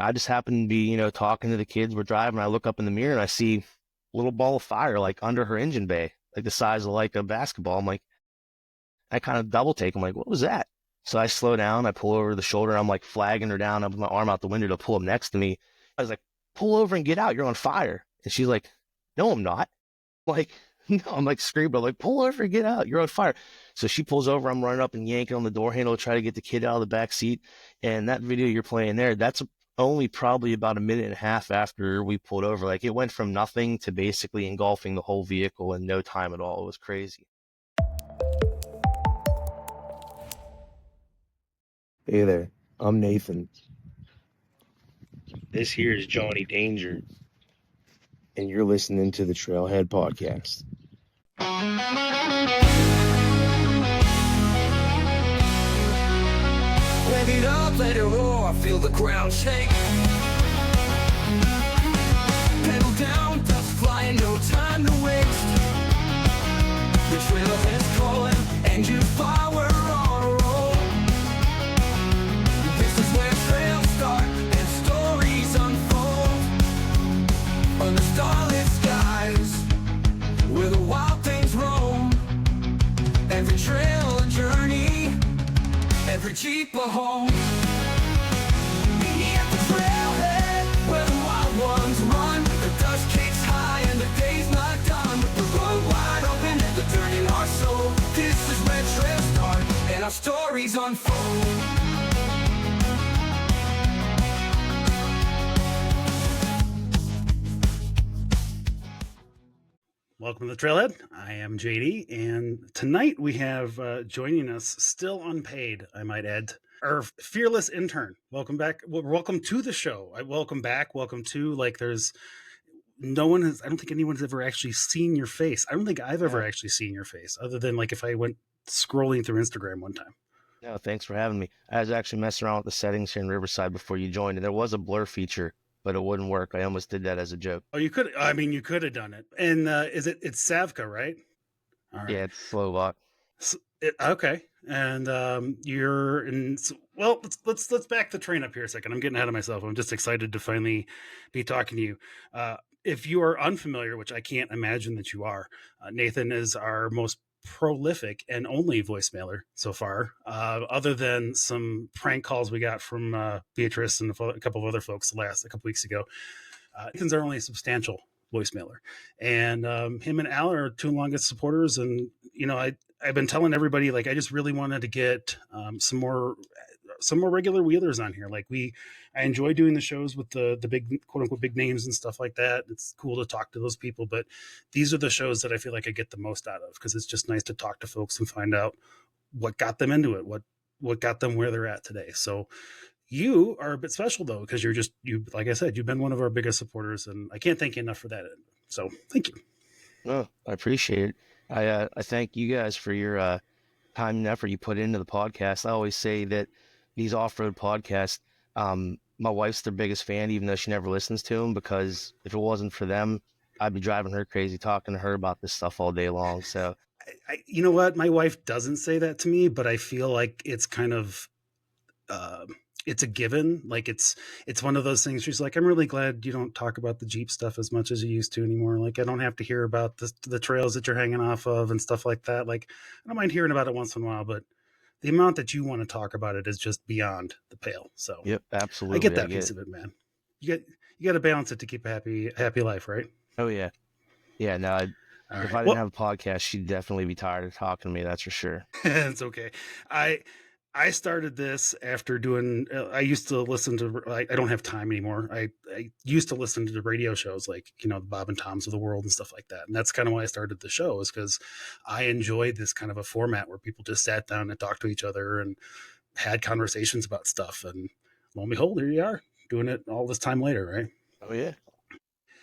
I just happened to be, talking to the kids. We're driving. I look up in the mirror and I see a little ball of fire like under her engine bay, like the size of like a basketball. I'm like, I kind of double take. I'm like, what was that? So I slow down. I pull over the shoulder. I'm like flagging her down. I put my arm out the window to pull up next to me. I was like, pull over and get out. You're on fire. And she's like, no, I'm not. I'm like, no, I'm like screaming. I'm like, pull over and get out. You're on fire. So she pulls over. I'm running up and yanking on the door handle to try to get the kid out of the back seat. And that video you're playing there, that's only probably about a minute and a half after we pulled over. Like it went from nothing to basically engulfing the whole vehicle in no time at all. It was crazy. Hey there, I'm Nathan. This here is Johnny Danger, and you're listening to the Trailhead Podcast. Rev it up, let it roar, feel the ground shake. Pedal down, dust flying, no time to waste. The trailhead's calling, engine power on a roll. This is where trails start and stories unfold. Under starlit skies, where the wild things roam. Every trail a journey, every Jeep a home. Meet me at the trailhead, where the wild ones run. The dust kicks high and the day's not done. The road wide open and the dirt in our soul. This is where trails start and our stories unfold. Welcome to the Trailhead. I am JD, and tonight we have joining us, still unpaid, I might add, our fearless intern. Welcome back. Well, welcome to the show. Welcome back. Welcome to, there's no one has, I don't think anyone's ever actually seen your face. I don't think I've ever actually seen your face, other than if I went scrolling through Instagram one time. No, thanks for having me. I was actually messing around with the settings here in Riverside before you joined, and there was a blur feature, but it wouldn't work. I almost did that as a joke. Oh, you could have done it. And it's Savka, right? All right. Yeah, it's Slovak. Okay. And you're in, well, let's back the train up here a second. I'm getting ahead of myself. I'm just excited to finally be talking to you. If you are unfamiliar, which I can't imagine that you are, Nathan is our most prolific and only voicemailer so far, other than some prank calls we got from Beatrice and a couple of other folks a couple weeks ago. Nathan's our only substantial voicemailer, and him and Al are two longest supporters. And I've been telling everybody, I just really wanted to get some more regular wheelers on here. I enjoy doing the shows with the big, quote unquote, big names and stuff like that. It's cool to talk to those people, but these are the shows that I feel like I get the most out of, because it's just nice to talk to folks and find out what got them into it, what got them where they're at today. So you are a bit special though, because you, like I said, you've been one of our biggest supporters, and I can't thank you enough for that. So thank you. Oh, I appreciate it. I thank you guys for your time and effort you put into the podcast. I always say that these off-road podcasts, my wife's their biggest fan, even though she never listens to them, because if it wasn't for them, I'd be driving her crazy talking to her about this stuff all day long. So, you know what? My wife doesn't say that to me, but I feel like it's kind of, it's a given. It's one of those things. She's like, I'm really glad you don't talk about the Jeep stuff as much as you used to anymore. I don't have to hear about the trails that you're hanging off of and stuff like that. I don't mind hearing about it once in a while, but the amount that you want to talk about it is just beyond the pale. So yep, absolutely. I get that piece of it, man. You got to balance it to keep a happy life, right? Oh yeah. Yeah. No, if I didn't have a podcast, she'd definitely be tired of talking to me. That's for sure. It's okay. I started this after doing, I used to listen to, I don't have time anymore. I used to listen to the radio shows the Bob and Toms of the world and stuff like that. And that's kind of why I started the show, is because I enjoyed this kind of a format where people just sat down and talked to each other and had conversations about stuff. And lo and behold, here you are doing it all this time later, right? Oh yeah.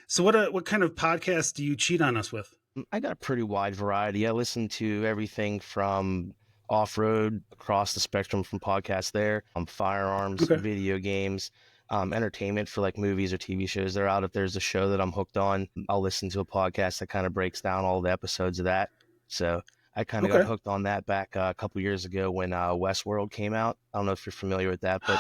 So what kind of podcasts do you cheat on us with? I got a pretty wide variety. I listen to everything from off-road across the spectrum from podcasts there, firearms, video games, entertainment for movies or TV shows that are out. If there's a show that I'm hooked on, I'll listen to a podcast that kind of breaks down all the episodes of that. So I kind of got Okay. hooked on that back a couple years ago when Westworld came out. I don't know if you're familiar with that, but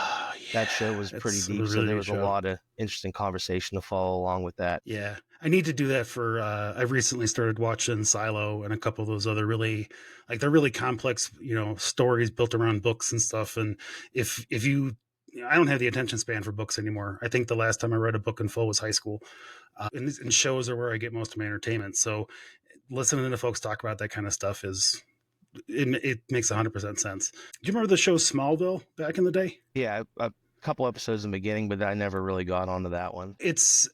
that show Yeah, was pretty it's a deep, so really there good was a show. lot of interesting conversation to follow along with that. Yeah, I need to do that for. I've recently started watching Silo and a couple of those other really, like they're really complex, stories built around books and stuff. And if you, I don't have the attention span for books anymore. I think the last time I read a book in full was high school, and shows are where I get most of my entertainment. So listening to folks talk about that kind of stuff it makes 100% sense. Do you remember the show Smallville back in the day? Yeah, a couple episodes in the beginning, but I never really got onto that one. It's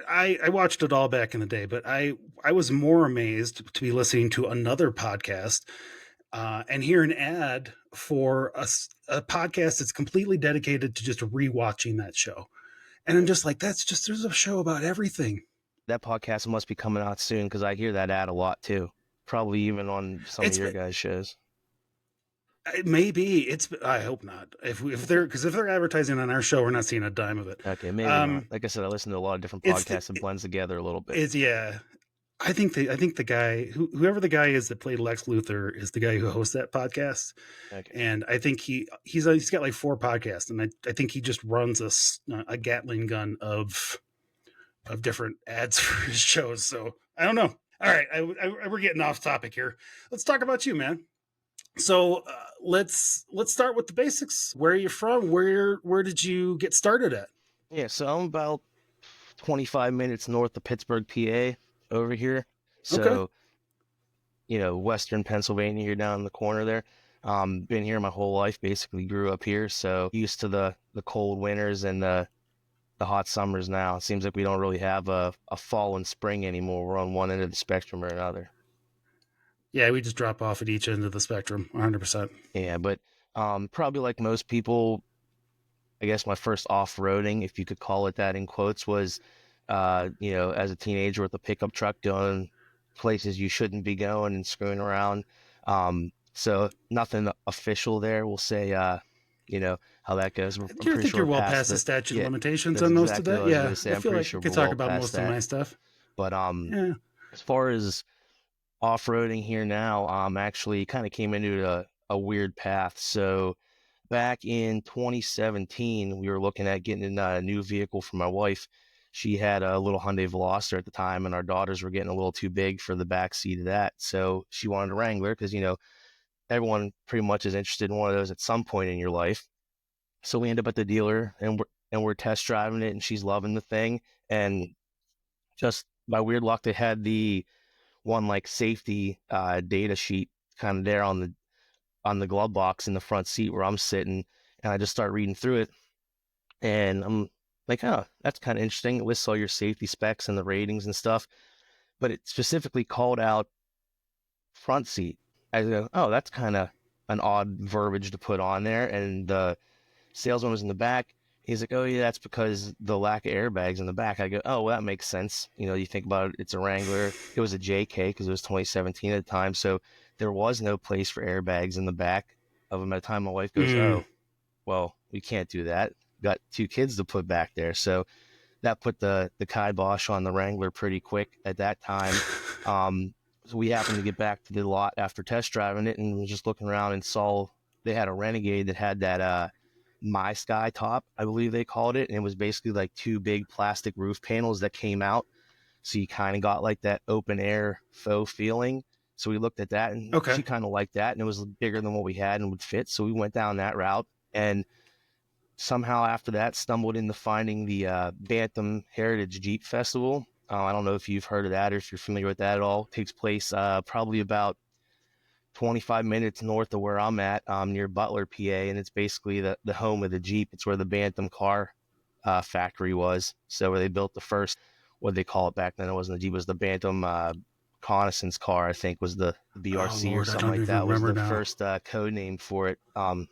I watched it all back in the day, but I was more amazed to be listening to another podcast and hear an ad for a podcast that's completely dedicated to just rewatching that show. And I'm just like, there's a show about everything. That podcast must be coming out soon because I hear that ad a lot too. Probably even on some of It's your guys' shows. it may be. I hope not. If they're advertising on our show, we're not seeing a dime of it. Okay, maybe not. Um, Like I said, I listen to a lot of different it's the podcasts and blends together a little bit. it's yeah. I think the guy whoever the guy is that played Lex Luthor is the guy who hosts that podcast, Okay. and I think he's got like 4 podcasts, and I think he just runs a Gatling gun of different ads for his shows. So I don't know. All right, we're getting off topic here. Let's talk about you, man. So let's start with the basics. Where are you from? Where did you get started at? Yeah, so I'm about 25 minutes north of Pittsburgh, PA, over here. Okay. So, Western Pennsylvania here down in the corner there. Been here my whole life, basically grew up here, so used to the cold winters and the hot summers now. It seems like we don't really have a fall and spring anymore. We're on one end of the spectrum or another. Yeah, we just drop off at each end of the spectrum, 100%. Yeah, but probably like most people, I guess my first off-roading, if you could call it that in quotes, was, as a teenager with a pickup truck going places you shouldn't be going and screwing around. So nothing official there. We'll say, how that goes. I'm Do you pretty think sure you're we're well past past the statute of yeah, limitations that's on most of exactly what that? I was Yeah, going to say. I I'm feel pretty like sure we could we're talk well about past most of that. my stuff. But Yeah. as far as off-roading here now, actually kind of came into a weird path. So back in 2017, we were looking at getting a new vehicle for my wife. She had a little Hyundai Veloster at the time, and our daughters were getting a little too big for the back seat of that. So she wanted a Wrangler because, everyone pretty much is interested in one of those at some point in your life. So we end up at the dealer and we're test driving it, and she's loving the thing. And just by weird luck, they had the one like safety data sheet kind of there on the glove box in the front seat where I'm sitting, and I just start reading through it, and I'm like, oh, that's kind of interesting. It lists all your safety specs and the ratings and stuff, but it specifically called out front seat. I go, oh, that's kind of an odd verbiage to put on there. And the salesman was in the back. He's like, oh, yeah, that's because the lack of airbags in the back. I go, oh, well, that makes sense. You think about it, it's a Wrangler. It was a JK because it was 2017 at the time. So there was no place for airbags in the back of them at the time. My wife goes, Mm. oh, well, we can't do that. Got 2 kids to put back there. So that put the kibosh on the Wrangler pretty quick at that time. So we happened to get back to the lot after test driving it and was just looking around and saw they had a Renegade that had that My Sky top, I believe they called it. And it was basically like 2 big plastic roof panels that came out. So you kind of got like that open air faux feeling. So we looked at that and Okay. she kind of liked that, and it was bigger than what we had and would fit. So we went down that route, and somehow after that stumbled into finding the Bantam Heritage Jeep Festival. I don't know if you've heard of that or if you're familiar with that at all. It takes place probably about 25 minutes north of where I'm at, near Butler, PA, and it's basically the home of the Jeep. It's where the Bantam car factory was. So where they built the first, what they call it back then, it wasn't the Jeep, it was the Bantam reconnaissance car, I think was the Oh BRC or Lord, I something don't like even that was remember the now. first code name for it. When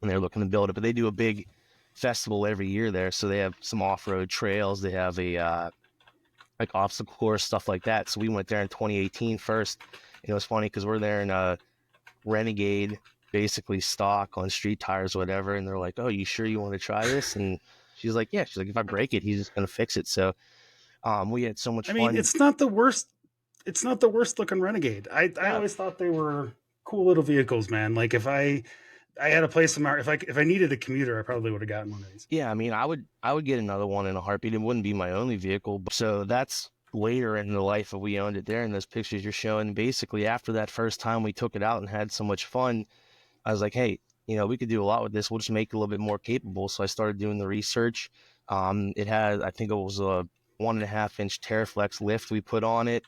they're looking to build it, but they do a big festival every year there. So they have some off-road trails. They have a like obstacle course, stuff like that. So we went there in 2018 first. And it was funny because we're there in a Renegade, basically stock on street tires, whatever. And they're like, "Oh, you sure you want to try this?" And she's like, "Yeah." She's like, "If I break it, he's just gonna fix it." So we had so much I mean, fun. it's not the worst. it's not the worst looking Renegade. I Yeah, always thought they were cool little vehicles, man. Like if I had a place somewhere, if I needed a commuter, I probably would have gotten one of these. yeah. I mean, I would get another one in a heartbeat. It wouldn't be my only vehicle. So that's later in the life of we owned it there in those pictures you're showing. Basically, after that first time we took it out and had so much fun, I was like, hey, we could do a lot with this. We'll just make it a little bit more capable. So I started doing the research. It had, I think it was a 1.5-inch Teraflex lift we put on it.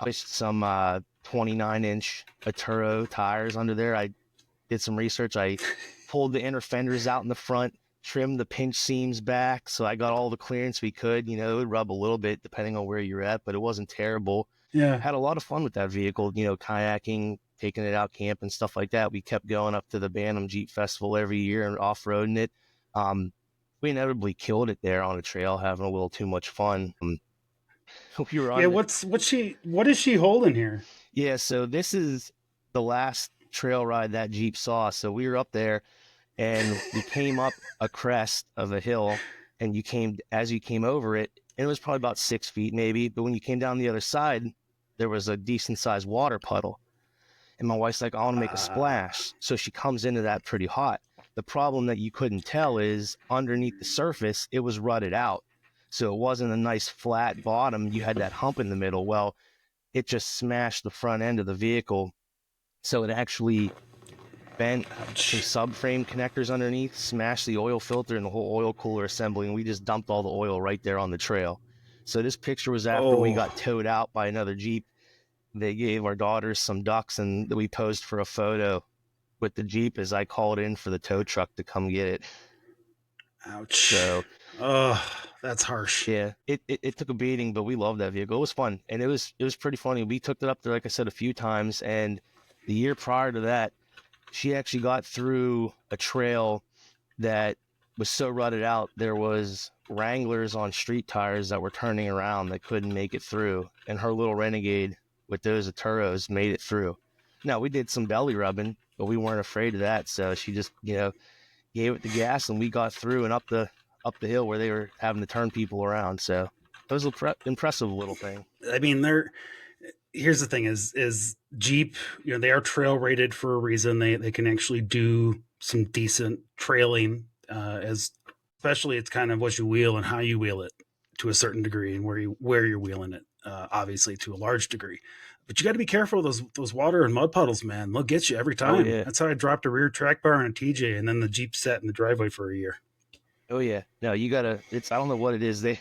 I pushed some 29-inch Atturo tires under there. I did some research. I pulled the inner fenders out in the front, trimmed the pinch seams back. So I got all the clearance we could. It would rub a little bit depending on where you're at, but it wasn't terrible. Yeah. Had a lot of fun with that vehicle, kayaking, taking it out camping, stuff like that. We kept going up to the Bantam Jeep Festival every year and off-roading it. We inevitably killed it there on a trail, having a little too much fun. We were Yeah, on the, what is she holding here? yeah, so this is the last trail ride that Jeep saw. So we were up there and we came up a crest of a hill, and as you came over it, and it was probably about 6 feet maybe, but when you came down the other side, there was a decent sized water puddle. And my wife's like, I want to make a splash. So she comes into that pretty hot. The problem that you couldn't tell is underneath the surface, it was rutted out. So it wasn't a nice flat bottom. You had that hump in the middle. Well, it just smashed the front end of the vehicle. So it actually bent some subframe connectors underneath, smashed the oil filter and the whole oil cooler assembly. And we just dumped all the oil right there on the trail. So this picture was after we got towed out by another Jeep. They gave our daughters some ducks, and we posed for a photo with the Jeep as I called in for the tow truck to come get it. Ouch. So, oh, that's harsh. yeah, it took a beating, but we loved that vehicle. It was fun, and it was pretty funny. We took it up there, like I said, a few times, and the year prior to that, she actually got through a trail that was so rutted out, there was Wranglers on street tires that were turning around that couldn't make it through, and her little Renegade with those Atturos made it through. Now, we did some belly rubbing, but we weren't afraid of that. So she just, gave it the gas, and we got through and up the hill where they were having to turn people around. So it was an impressive little thing. I mean, here's the thing is Jeep, they are trail rated for a reason. They can actually do some decent trailing, especially it's kind of what you wheel and how you wheel it to a certain degree, and where you're wheeling it, obviously to a large degree. But you got to be careful of those water and mud puddles, man. They'll get you every time. Oh, yeah. That's how I dropped a rear track bar on a TJ, and then the Jeep sat in the driveway for a year. Oh, yeah. No, you gotta. I don't know what it is. They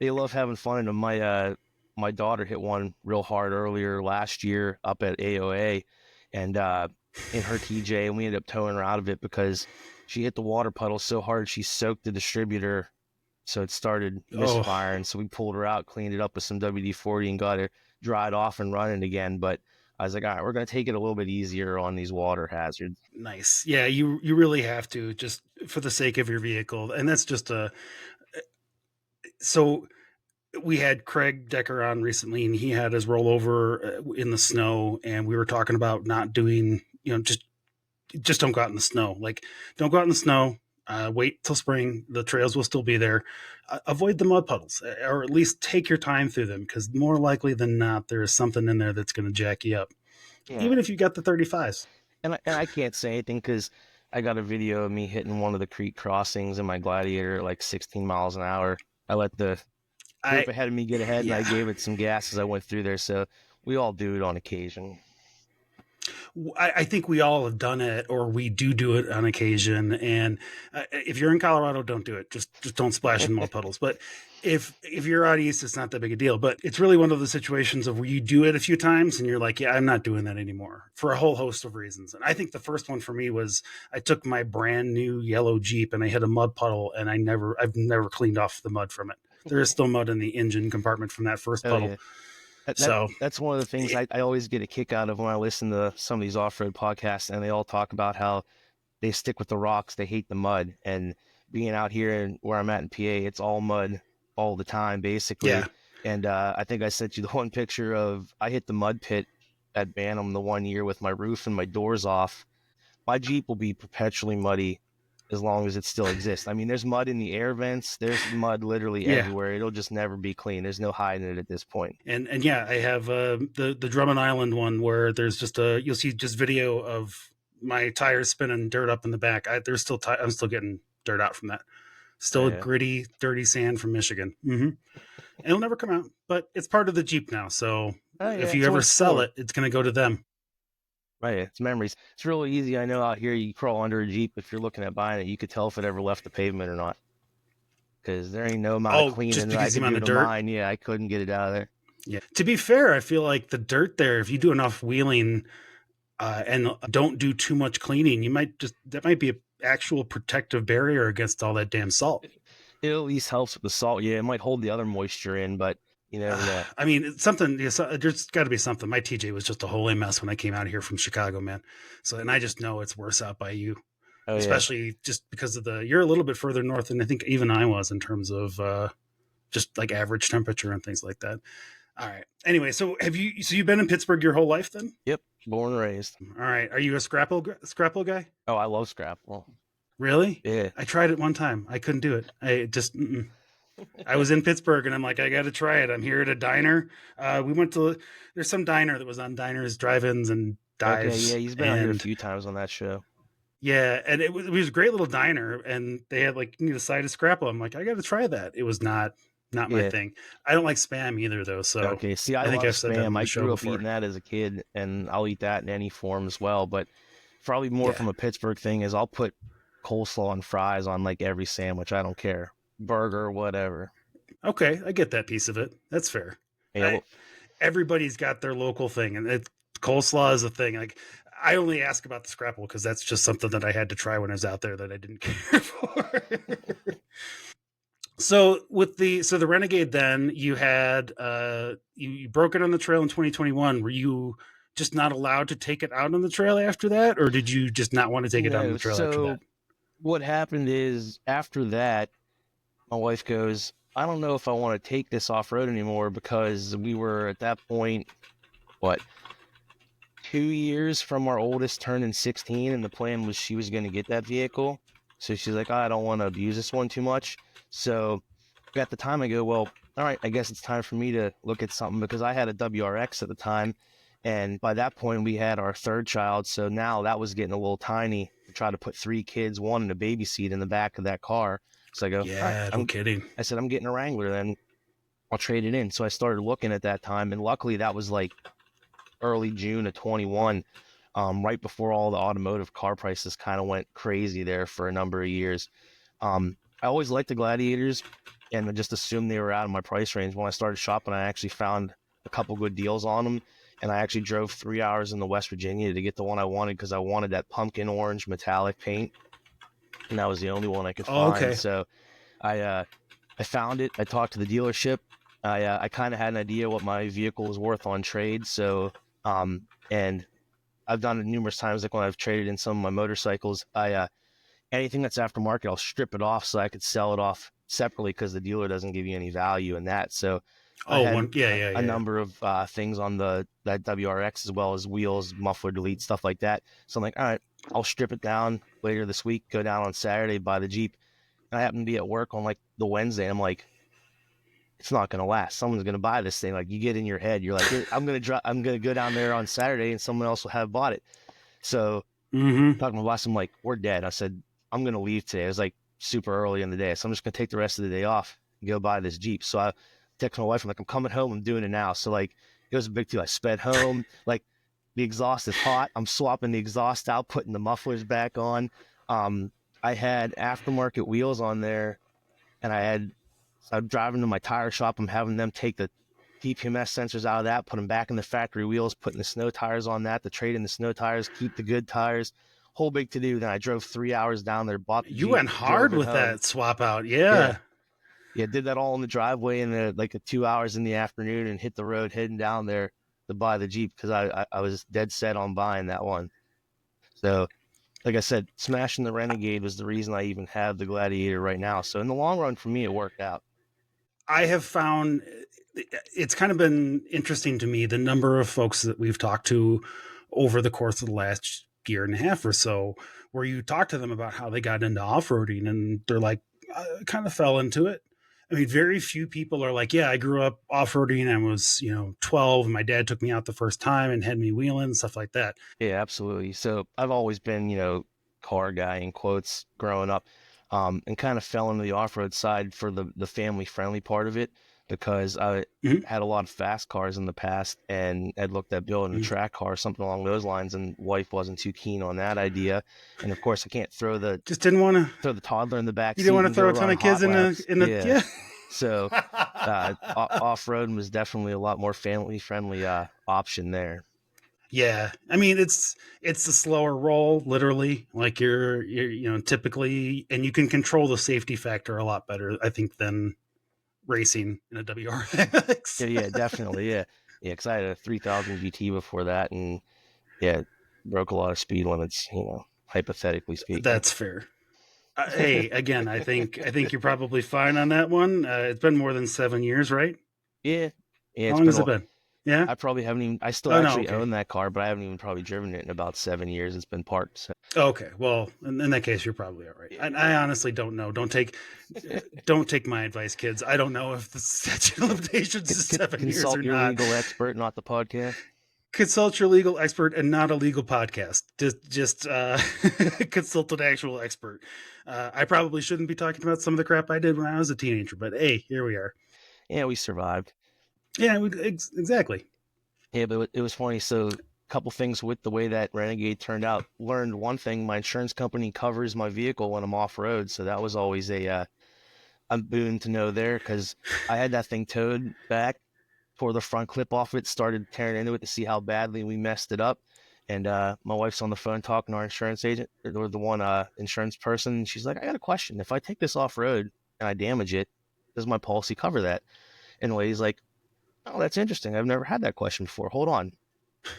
love having fun. And my daughter hit one real hard earlier last year up at AOAA, and in her TJ, and we ended up towing her out of it because she hit the water puddle so hard she soaked the distributor, so it started misfiring. So we pulled her out, cleaned it up with some WD-40, and got her dried off and running again. But I was like, all right, we're going to take it a little bit easier on these water hazards. Nice. Yeah, you really have to, just for the sake of your vehicle. And that's just so we had Craig Decker on recently, and he had his rollover in the snow, and we were talking about not doing, just don't go out in the snow. Like, don't go out in the snow. Wait till spring. The trails will still be there. Avoid the mud puddles, or at least take your time through them, because more likely than not, there is something in there that's going to jack you up, even if you got the 35s. And I can't say anything because I got a video of me hitting one of the creek crossings in my Gladiator at like 16 miles an hour. I let the group ahead of me get ahead, and I gave it some gas as I went through there. So we all do it on occasion. I think we all have done it, or we do it on occasion. And if you're in Colorado, don't do it. Just don't splash in mud puddles. But if you're out east, it's not that big a deal. But it's really one of the situations of where you do it a few times and you're like, yeah, I'm not doing that anymore for a whole host of reasons. And I think the first one for me was I took my brand new yellow Jeep and I hit a mud puddle, and I've never cleaned off the mud from it. There is still mud in the engine compartment from that first puddle. Yeah. That's one of the things I always get a kick out of when I listen to some of these off-road podcasts, and they all talk about how they stick with the rocks, they hate the mud. And being out here and where I'm at in PA, it's all mud all the time, basically. Yeah. And I think I sent you the one picture of I hit the mud pit at Bantam the one year with my roof and my doors off. My Jeep will be perpetually muddy as long as it still exists. I mean, there's mud in the air vents. There's mud literally Yeah. everywhere. It'll just never be clean. There's no hiding it at this point. And yeah, I have the Drummond Island one where there's just you'll see just video of my tires spinning dirt up in the back. There's still I'm still getting dirt out from that. Still Yeah. gritty, dirty sand from Michigan. It'll never come out, but it's part of the Jeep now. So Oh, yeah, if you it's ever what it's sell for. it, it's going to go to them. Right, it's memories. It's really easy. I know out here you crawl under a Jeep. If you're looking at buying it, you could tell if it ever left the pavement or not. Because there ain't no amount of Oh, just cleaning that I because the could amount do of to dirt. mine. Yeah, I couldn't get it out of there. Yeah. To be fair, I feel like the dirt there, if you do enough wheeling and don't do too much cleaning, that might be an actual protective barrier against all that damn salt. It at least helps with the salt. Yeah, it might hold the other moisture in, but you never know. I mean, it's something. There's got to be something. My TJ was just a holy mess when I came out here from Chicago, man. So, and I just know it's worse out by you, Oh, yeah. especially just because of you're a little bit further north than I think even I was in terms of just like average temperature and things like that. All right. Anyway, so you've been in Pittsburgh your whole life then? Yep, born and raised. All right. Are you a scrapple guy? Oh, I love scrapple. Really? Yeah. I tried it one time. I couldn't do it. I was in Pittsburgh and I'm like, I got to try it. I'm here at a diner. We went to, there's some diner that was on Diners, Drive-Ins, and Dives. Okay, yeah, he's been out here a few times on that show. Yeah, and it was a great little diner, and they had like, you need a side of scrapple. I'm like, I got to try that. It was not my thing. I don't like Spam either, though. So okay, see, I think love I've said that Spam. I grew up eating that as a kid, and I'll eat that in any form as well. But probably more from a Pittsburgh thing is I'll put coleslaw and fries on like every sandwich. I don't care, burger, whatever. Okay, I get that piece of it. That's fair. Yeah, Everybody's got their local thing, and coleslaw is a thing. Like, I only ask about the scrapple because that's just something that I had to try when I was out there that I didn't care for. So the Renegade, then you had you broke it on the trail in 2021. Were you just not allowed to take it out on the trail after that, or did you just not want to take it out on the trail after that? What happened is after that, my wife goes, I don't know if I want to take this off road anymore, because we were at that point, 2 years from our oldest turning 16, and the plan was she was going to get that vehicle. So she's like, I don't want to abuse this one too much. So at the time I go, well, all right, I guess it's time for me to look at something, because I had a WRX at the time. And by that point we had our third child. So now that was getting a little tiny to try to put 3 kids, one in a baby seat in the back of that car. So I go, yeah, right, I'm kidding. I said, I'm getting a Wrangler, then I'll trade it in. So I started looking at that time. And luckily that was like early June of 21, right before all the automotive car prices kind of went crazy there for a number of years. I always liked the Gladiators and I just assumed they were out of my price range. When I started shopping, I actually found a couple good deals on them. And I actually drove 3 hours into West Virginia to get the one I wanted, because I wanted that pumpkin orange metallic paint. And that was the only one I could find. Okay. So I found it. I talked to the dealership. I kind of had an idea what my vehicle was worth on trade. So, and I've done it numerous times. Like when I've traded in some of my motorcycles, anything that's aftermarket, I'll strip it off so I could sell it off separately, because the dealer doesn't give you any value in that. So a number of things on that WRX, as well as wheels, muffler delete, stuff like that. So I'm like, all right, I'll strip it down later this week, go down on Saturday, buy the Jeep. And I happen to be at work on like the Wednesday, and I'm like, it's not going to last. Someone's going to buy this thing. Like, you get in your head, you're like, I'm going to go down there on Saturday and someone else will have bought it. So talking to my boss, I'm like, we're dead. I said, I'm going to leave today. It was like super early in the day. So I'm just going to take the rest of the day off and go buy this Jeep. So I text my wife, I'm like, I'm coming home. I'm doing it now. So like, it was a big deal. I sped home. Like, the exhaust is hot. I'm swapping the exhaust out, putting the mufflers back on. I had aftermarket wheels on there, and I'm driving to my tire shop. I'm having them take the TPMS sensors out of that, put them back in the factory wheels, putting the snow tires on that, to trade in the snow tires, keep the good tires. Whole big to do. Then I drove 3 hours down there, bought the Jeep, went hard with that swap out. Yeah, did that all in the driveway in like 2 hours in the afternoon, and hit the road heading down there to buy the Jeep, because I was dead set on buying that one. So like I said, smashing the Renegade was the reason I even have the Gladiator right now. So in the long run, for me, it worked out. I have found it's kind of been interesting to me, the number of folks that we've talked to over the course of the last year and a half or so, where you talk to them about how they got into off-roading, and they're like, I kind of fell into it. I mean, very few people are like, yeah, I grew up off-roading. I was, 12, and my dad took me out the first time and had me wheeling and stuff like that. Yeah, absolutely. So I've always been, car guy in quotes growing up, and kind of fell into the off-road side for the family-friendly part of it because I Mhm. had a lot of fast cars in the past and had looked at building a Mhm. track car, something along those lines, and wife wasn't too keen on that idea. And of course, I can't throw the Just didn't want to. throw the toddler in the back You didn't seat want to and go throw a ton run of kids hot in the laps. in the Yeah. yeah. So off-road was definitely a lot more family-friendly option there. Yeah, I mean it's a slower roll, literally. Like you're typically, and you can control the safety factor a lot better, I think, than racing in a WRX. Yeah, definitely. Yeah. Yeah, because I had a 3000 GT before that, and yeah, broke a lot of speed limits, hypothetically speaking. That's fair. Hey, again, I think you're probably fine on that one. It's been more than 7 years, right? Yeah. Yeah, How it's long been has it a been? Yeah. I probably haven't even, I still Oh no. actually Okay. own that car, but I haven't even probably driven it in about 7 years. It's been parked. So, Okay. Well, in that case, you're probably all right. I honestly don't know. Don't take my advice, kids. I don't know if the statute of limitations is 7 years consult or your not. legal expert, not the podcast. Consult your legal expert and not a legal podcast. Just consult an actual expert. I probably shouldn't be talking about some of the crap I did when I was a teenager, but hey, here we are. Yeah, we survived. Yeah, exactly. Yeah, but it was funny. So, a couple things with the way that Renegade turned out. Learned one thing: my insurance company covers my vehicle when I'm off road, so that was always a boon to know there because I had that thing towed back for the front clip off it, started tearing into it to see how badly we messed it up. And my wife's on the phone talking to our insurance agent or the one insurance person. And she's like, I got a question. If I take this off road and I damage it, does my policy cover that? And the lady's like, oh, that's interesting. I've never had that question before. Hold on.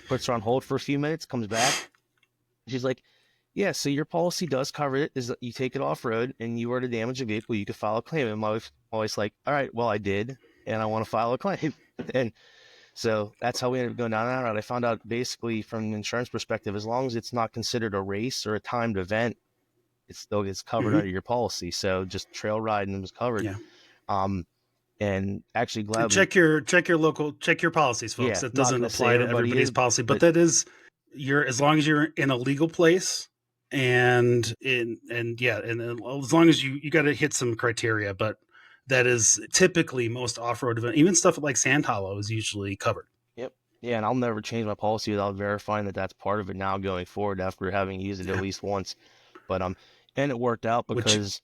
Puts her on hold for a few minutes, comes back. She's like, yeah, so your policy does cover it. Is that you take it off road and you were to damage a vehicle, you could file a claim. And my wife always like, all right, well, I did, and I want to file a claim. And so that's how we ended up going down that route. I found out basically from an insurance perspective, as long as it's not considered a race or a timed event, it still gets covered Mm-hmm. under your policy. So just trail riding was covered. Yeah. And actually And gladly, check your policies, folks. yeah, That not doesn't going to say apply to everybody everybody's is, policy, but but that is as long as you're in a legal place and as long as you got to hit some criteria, but that is typically most off-road event, even stuff like Sand Hollow is usually covered. yep. Yeah, and I'll never change my policy without verifying that that's part of it now going forward after having used it at Yeah. least once. But and it worked out Which because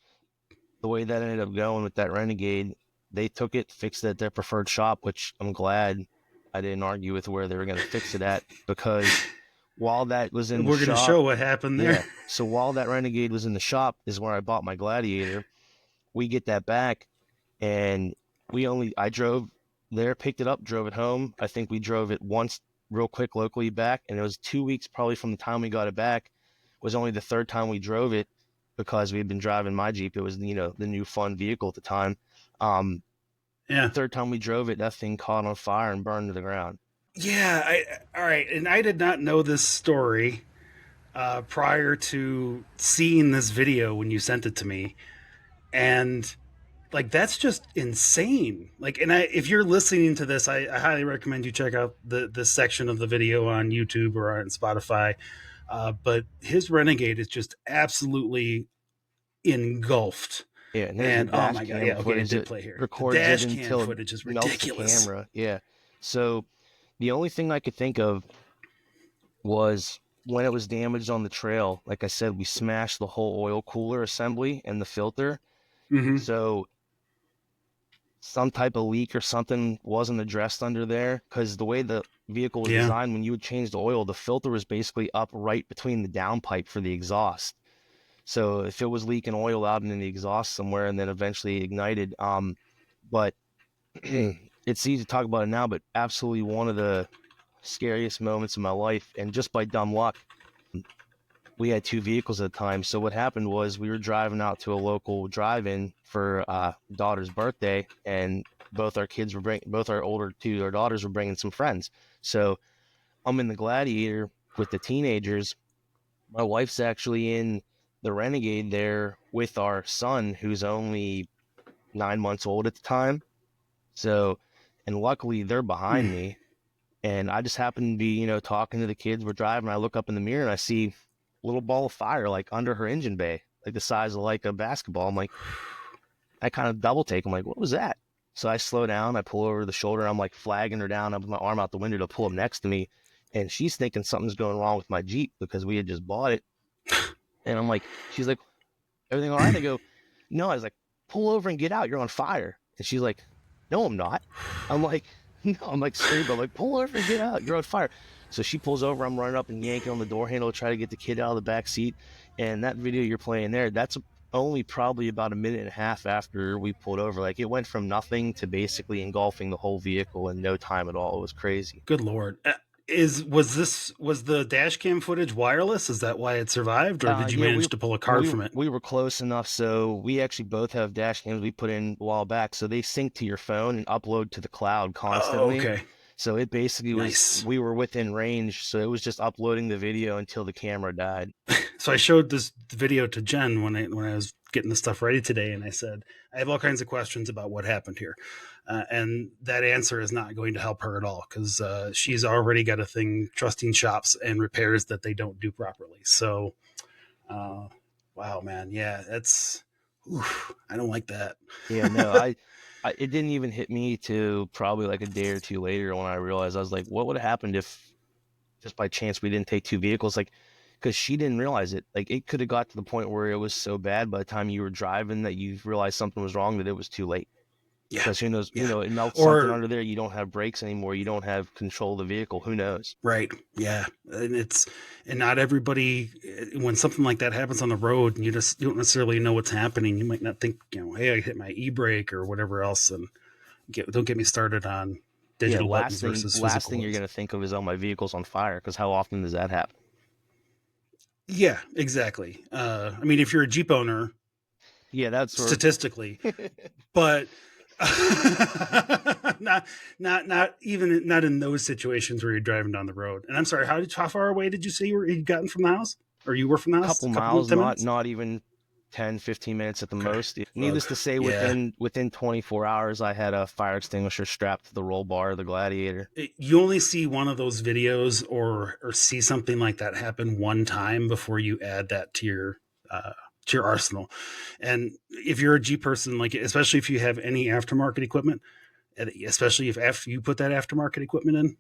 the way that ended up going with that Renegade, they took it, fixed it at their preferred shop, which I'm glad I didn't argue with where they were going to fix it at because while that was in the we're going to shop, show what happened there. yeah. So while that Renegade was in the shop is where I bought my Gladiator. We get that back, and I drove there, picked it up, drove it home. I think we drove it once real quick locally back, and it was 2 weeks probably from the time we got it back. Was only the third time we drove it because we had been driving my Jeep. It was the new fun vehicle at the time. Yeah. Third time we drove it, that thing caught on fire and burned to the ground. Yeah. All right. And I did not know this story prior to seeing this video when you sent it to me. And like, that's just insane. Like, and if you're listening to this, I highly recommend you check out this section of the video on YouTube or on Spotify. But his Renegade is just absolutely engulfed. Yeah, and there's the And oh dash my god, cam yeah, okay, it footage did that play here. The records it dash cam until it footage is melts the ridiculous. camera. Yeah. So the only thing I could think of was when it was damaged on the trail. Like I said, we smashed the whole oil cooler assembly and the filter. Mm-hmm. So some type of leak or something wasn't addressed under there because the way the vehicle was designed, when you would change the oil, the filter was basically up right between the downpipe for the exhaust. So if it was leaking oil out in the exhaust somewhere and then eventually ignited, but it's easy to talk about it now, but absolutely one of the scariest moments of my life. And just by dumb luck, we had two vehicles at the time. So what happened was we were driving out to a local drive-in for daughter's birthday, and both our daughters were bringing some friends. So I'm in the Gladiator with the teenagers. My wife's actually in the Renegade there with our son, who's only 9 months old at the time. So, and luckily they're behind me. And I just happened to be, talking to the kids. We're driving. I look up in the mirror and I see a little ball of fire like under her engine bay, like the size of like a basketball. I'm like, I kind of double take. I'm like, what was that? So I slow down. I pull over the shoulder. I'm like flagging her down. I put my arm out the window to pull up next to me. And she's thinking something's going wrong with my Jeep because we had just bought it. And I'm like, she's like, everything all right? I go, no. I was like, pull over and get out. You're on fire. And she's like, no, I'm not. I'm like, no. I'm like screaming. I'm like, pull over and get out. You're on fire. So she pulls over. I'm running up and yanking on the door handle to try to get the kid out of the back seat. And that video you're playing there, that's only probably about a minute and a half after we pulled over. Like it went from nothing to basically engulfing the whole vehicle in no time at all. It was crazy. Good Lord. Was the dash cam footage wireless? Is that why it survived, or did you manage to pull a card from it? We were close enough, so we actually both have dash cams we put in a while back, so they sync to your phone and upload to the cloud constantly. Oh, okay. So it basically was Nice. we were within range, so it was just uploading the video until the camera died. So I showed this video to Jen when I was getting the stuff ready today, and I said, I have all kinds of questions about what happened here. And that answer is not going to help her at all because she's already got a thing trusting shops and repairs that they don't do properly. So, wow, man. Yeah, I don't like that. Yeah, no, it didn't even hit me to probably like a day or two later when I realized. I was like, what would have happened if just by chance we didn't take two vehicles? Like, because she didn't realize it. Like it could have got to the point where it was so bad by the time you were driving that you realized something was wrong, that it was too late. Yeah. Because who knows, Yeah. It melts something under there. You don't have brakes anymore. You don't have control of the vehicle. Who knows? Right. Yeah. And not everybody, when something like that happens on the road and you don't necessarily know what's happening, you might not think, hey, I hit my e-brake or whatever else. And don't get me started on digital buttons versus physical. Last thing you're going to think of is, oh, my vehicle's on fire. Because how often does that happen? Yeah, exactly. I mean, if you're a Jeep owner, yeah, that's statistically, but not in those situations where you're driving down the road. And I'm sorry, how far away did you say you'd gotten from the house, or you were from the house? A couple miles, not even 10, 15 minutes at the most. Needless to say, within 24 hours, I had a fire extinguisher strapped to the roll bar of the Gladiator. You only see one of those videos or see something like that happen one time before you add that to your arsenal. And if you're a Jeep person, like especially if you have any aftermarket equipment, especially if after you put that aftermarket equipment in,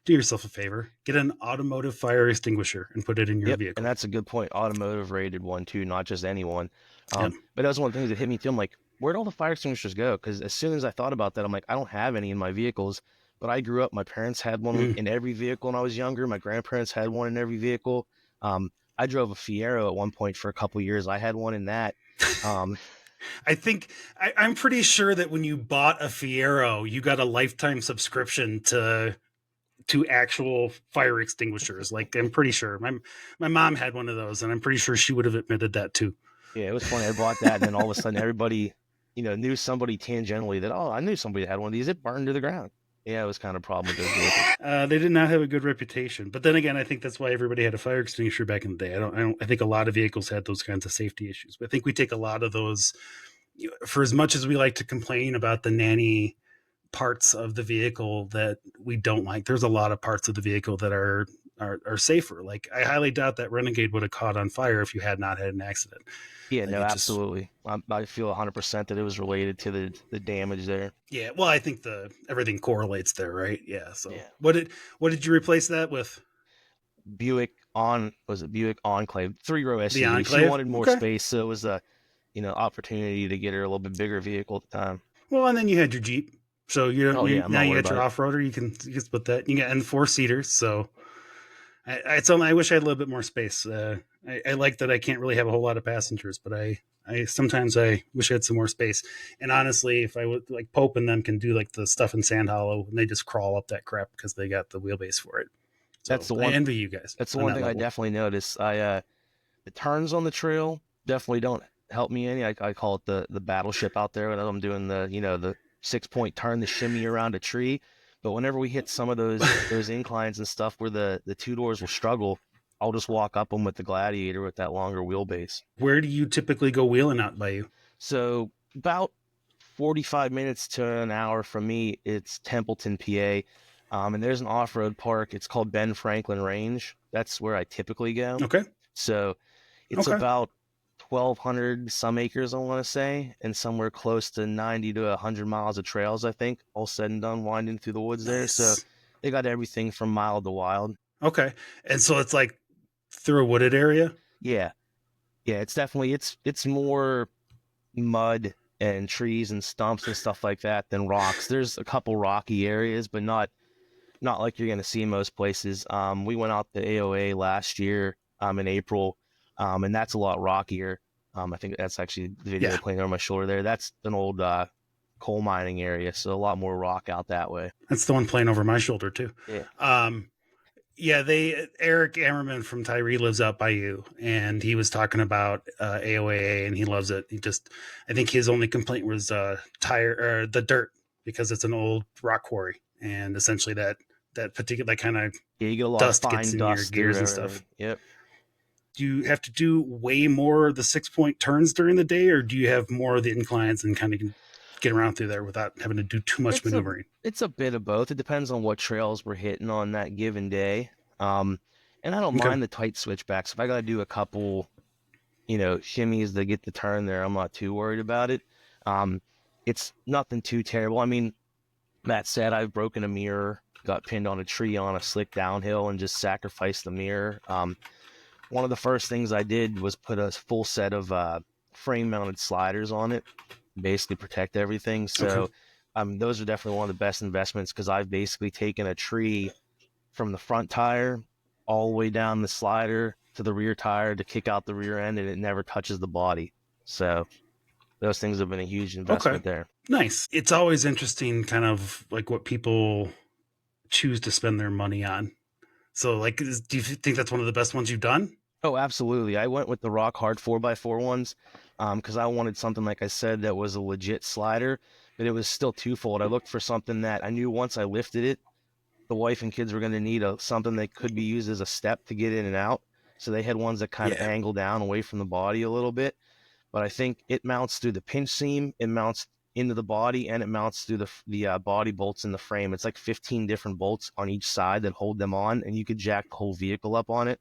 do yourself a favor, get an Automotive fire extinguisher and put it in your vehicle. And that's a good point. Automotive rated one too, not just anyone. But that was one of the things that hit me too. I'm like, where'd all the fire extinguishers go? Because as soon as I thought about that, I'm like, I don't have any in my vehicles. But I grew up, my parents had one in every vehicle when I was younger. My grandparents had one in every vehicle. I drove a Fiero at one point for a couple of years. I had one in that. I think I'm pretty sure that when you bought a Fiero, you got a lifetime subscription to actual fire extinguishers. Like I'm pretty sure my mom had one of those, and I'm pretty sure she would have admitted that too. Yeah, it was funny. I bought that, and then all of a sudden, everybody, knew somebody tangentially that, I knew somebody that had one of these. It burned to the ground. Yeah, it was kind of a problem with those vehicles. They did not have a good reputation. But then again, I think that's why everybody had a fire extinguisher back in the day. I think a lot of vehicles had those kinds of safety issues. But I think we take a lot of those, for as much as we like to complain about the nanny parts of the vehicle that we don't like, there's a lot of parts of the vehicle that are safer. Like I highly doubt that Renegade would have caught on fire if you had not had an accident. Yeah, no, absolutely. I feel 100% that it was related to the damage there. Yeah, well, I think everything correlates there, right? Yeah. So what did you replace that with? Buick Buick Enclave 3-row SUV. The Enclave? She wanted more space, so it was a opportunity to get her a little bit bigger vehicle at the time. Well, and then you had your Jeep, so now you got your off-roader. You can split that. You got and 4-seaters. So I wish I had a little bit more space. I like that I can't really have a whole lot of passengers, but I sometimes I wish I had some more space. And honestly, if I would, like Pope and them can do like the stuff in Sand Hollow, and they just crawl up that crap because they got the wheelbase for it. So that's the one. I envy you guys. That's the one thing I definitely noticed. The turns on the trail definitely don't help me any. I call it the battleship out there when I'm doing the 6-point turn, the shimmy around a tree. But whenever we hit some of those inclines and stuff where the two doors will struggle, I'll just walk up them with the Gladiator with that longer wheelbase. Where do you typically go wheeling out by you? So about 45 minutes to an hour from me, it's Templeton, PA. And there's an off-road park. It's called Ben Franklin Range. That's where I typically go. Okay. So it's Okay. about 1,200 some acres, I want to say, and somewhere close to 90 to 100 miles of trails, I think, all said and done, winding through the woods there. So Nice. they got everything from mild to wild. Okay. And so it's like through a wooded area? Yeah. Yeah, it's definitely, it's more mud and trees and stumps and stuff like that than rocks. There's a couple rocky areas, but not like you're going to see in most places. We went out to AOA last year in April, and that's a lot rockier. I think that's actually the video Yeah. playing over my shoulder there. That's an old coal mining area, so a lot more rock out that way. That's the one playing over my shoulder too. Yeah. Yeah, Eric Ammerman from Tyree lives out by you, and he was talking about AOAA, and he loves it. I think his only complaint was the dirt, because it's an old rock quarry, and essentially that particular kind of Yeah, you get a lot dust of fine gets in dust your gears and everywhere. stuff. Yep. Do you have to do way more of the 6-point turns during the day, or do you have more of the inclines and kind of get around through there without having to do too much maneuvering? It's a bit of both. It depends on what trails we're hitting on that given day. And I don't Okay. mind the tight switchbacks. If I got to do a couple, shimmies to get the turn there, I'm not too worried about it. It's nothing too terrible. I mean, that said, I've broken a mirror, got pinned on a tree on a slick downhill, and just sacrificed the mirror. One of the first things I did was put a full set of frame-mounted sliders on it, basically protect everything. So those are definitely one of the best investments, because I've basically taken a tree from the front tire all the way down the slider to the rear tire to kick out the rear end, and it never touches the body. So those things have been a huge investment there. Nice. It's always interesting kind of like what people choose to spend their money on. So like, do you think that's one of the best ones you've done? Oh, absolutely. I went with the rock hard 4x4 ones because I wanted something, like I said, that was a legit slider, but it was still twofold. I looked for something that I knew once I lifted it, the wife and kids were going to need something that could be used as a step to get in and out. So they had ones that kind of angle down away from the body a little bit. But I think it mounts through the pinch seam, it mounts into the body, and it mounts through the body bolts in the frame. It's like 15 different bolts on each side that hold them on, and you could jack the whole vehicle up on it.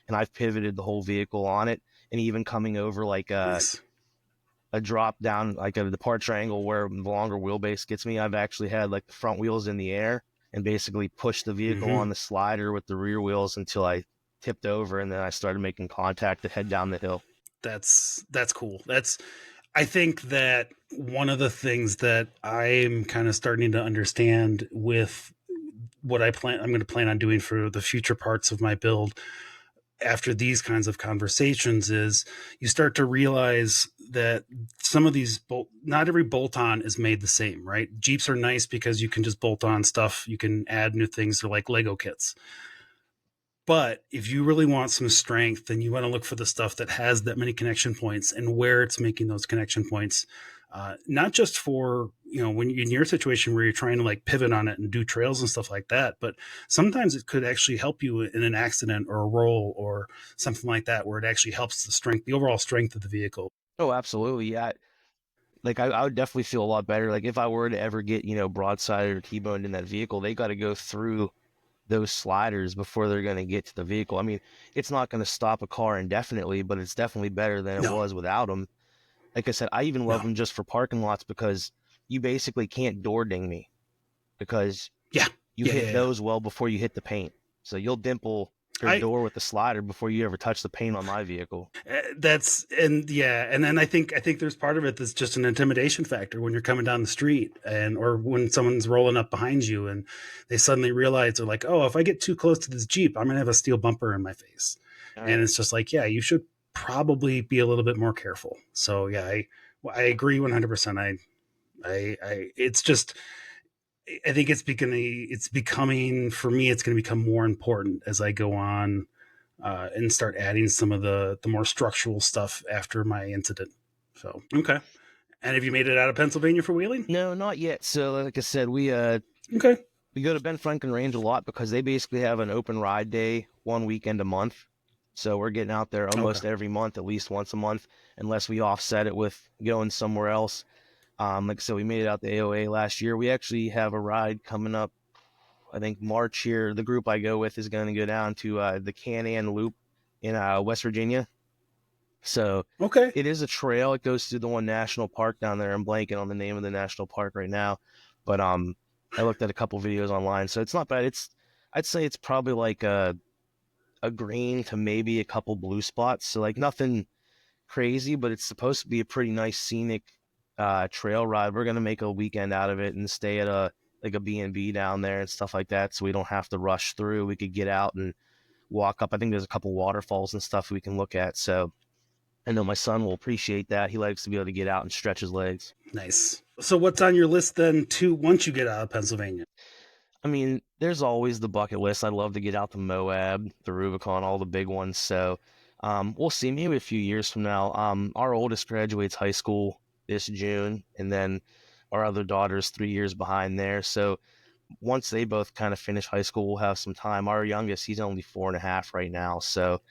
And I've pivoted the whole vehicle on it, and even coming over like a drop down, like a departure angle where the longer wheelbase gets me, I've actually had like the front wheels in the air and basically pushed the vehicle on the slider with the rear wheels until I tipped over, and then I started making contact to head down the hill. That's cool. I think that one of the things that I'm kind of starting to understand with what I'm going to plan on doing for the future parts of my build after these kinds of conversations is you start to realize that some of these not every bolt-on is made the same, right? Jeeps are nice because you can just bolt on stuff. You can add new things. They're like Lego kits. But if you really want some strength, then you want to look for the stuff that has that many connection points and where it's making those connection points. Not just for, when you're in your situation where you're trying to like pivot on it and do trails and stuff like that, but sometimes it could actually help you in an accident or a roll or something like that, where it actually helps the overall strength of the vehicle. Oh, absolutely. Yeah. Like I would definitely feel a lot better. Like if I were to ever get, broadsided or T-boned in that vehicle, they got to go through those sliders before they're going to get to the vehicle. I mean, it's not going to stop a car indefinitely, but it's definitely better than it was without them. Like I said, I even love them just for parking lots, because you basically can't door ding me, because you hit those well before you hit the paint. So you'll dimple your door with the slider before you ever touch the paint on my vehicle. And then I think there's part of it that's just an intimidation factor when you're coming down the street or when someone's rolling up behind you and they suddenly realize they're like, oh, if I get too close to this Jeep, I'm gonna have a steel bumper in my face. And it's just like, you should probably be a little bit more careful. So I agree 100%. It's just, I think it's becoming for me, it's going to become more important as I go on and start adding some of the more structural stuff after my incident. So, okay. And have you made it out of Pennsylvania for wheeling? No, not yet. So like I said, we go to Ben Franklin Range a lot because they basically have an open ride day one weekend a month. So we're getting out there Okay. almost every month, at least once a month, unless we offset it with going somewhere else. Like I said, we made it out to AOA last year. We actually have a ride coming up, I think March here. The group I go with is going to go down to the Can-Am Loop in West Virginia. So Okay. it is a trail. It goes through the one national park down there. I'm blanking on the name of the national park right now, but I looked at a couple videos online, so it's not bad. I'd say it's probably like a green to maybe a couple blue spots. So like nothing crazy, but it's supposed to be a pretty nice scenic trail ride. We're gonna make a weekend out of it and stay at a like a B&B down there and stuff like that, so we don't have to rush through. We could get out and walk up. I think there's a couple waterfalls and stuff we can look at. So I know my son will appreciate that. He likes to be able to get out and stretch his legs. Nice. So what's on your list then to once you get out of Pennsylvania? I mean, there's always the bucket list. I'd love to get out to Moab, the Rubicon, all the big ones. So we'll see. Maybe a few years from now. Our oldest graduates high school this June, and then our other daughter's 3 years behind there. So once they both kind of finish high school, we'll have some time. Our youngest, he's only 4.5 right now. So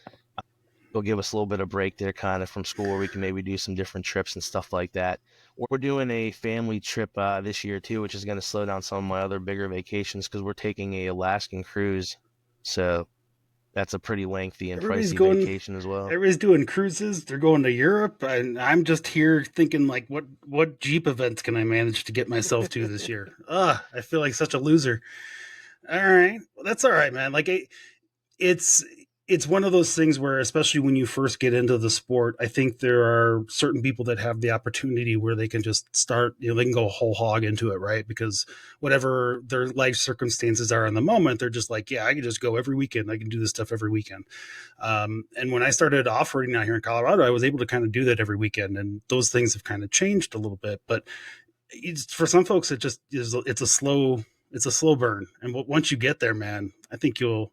it'll give us a little bit of break there kind of from school where we can maybe do some different trips and stuff like that. We're doing a family trip this year too, which is going to slow down some of my other bigger vacations because we're taking a Alaskan cruise. So that's a pretty lengthy and Everybody's pricey going. vacation as well. Everybody's doing cruises. They're going to Europe, and I'm just here thinking like, what Jeep events can I manage to get myself to this year? I feel like such a loser. All right, well, that's all right, man. Like it's it's one of those things where, especially when you first get into the sport, I think there are certain people that have the opportunity where they can just start, they can go whole hog into it, right? Because whatever their life circumstances are in the moment, they're just like, yeah, I can just go every weekend. I can do this stuff every weekend. And when I started off-roading out here in Colorado, I was able to kind of do that every weekend. And those things have kind of changed a little bit. But for some folks, it just is, it's a slow burn. And once you get there, man, I think you'll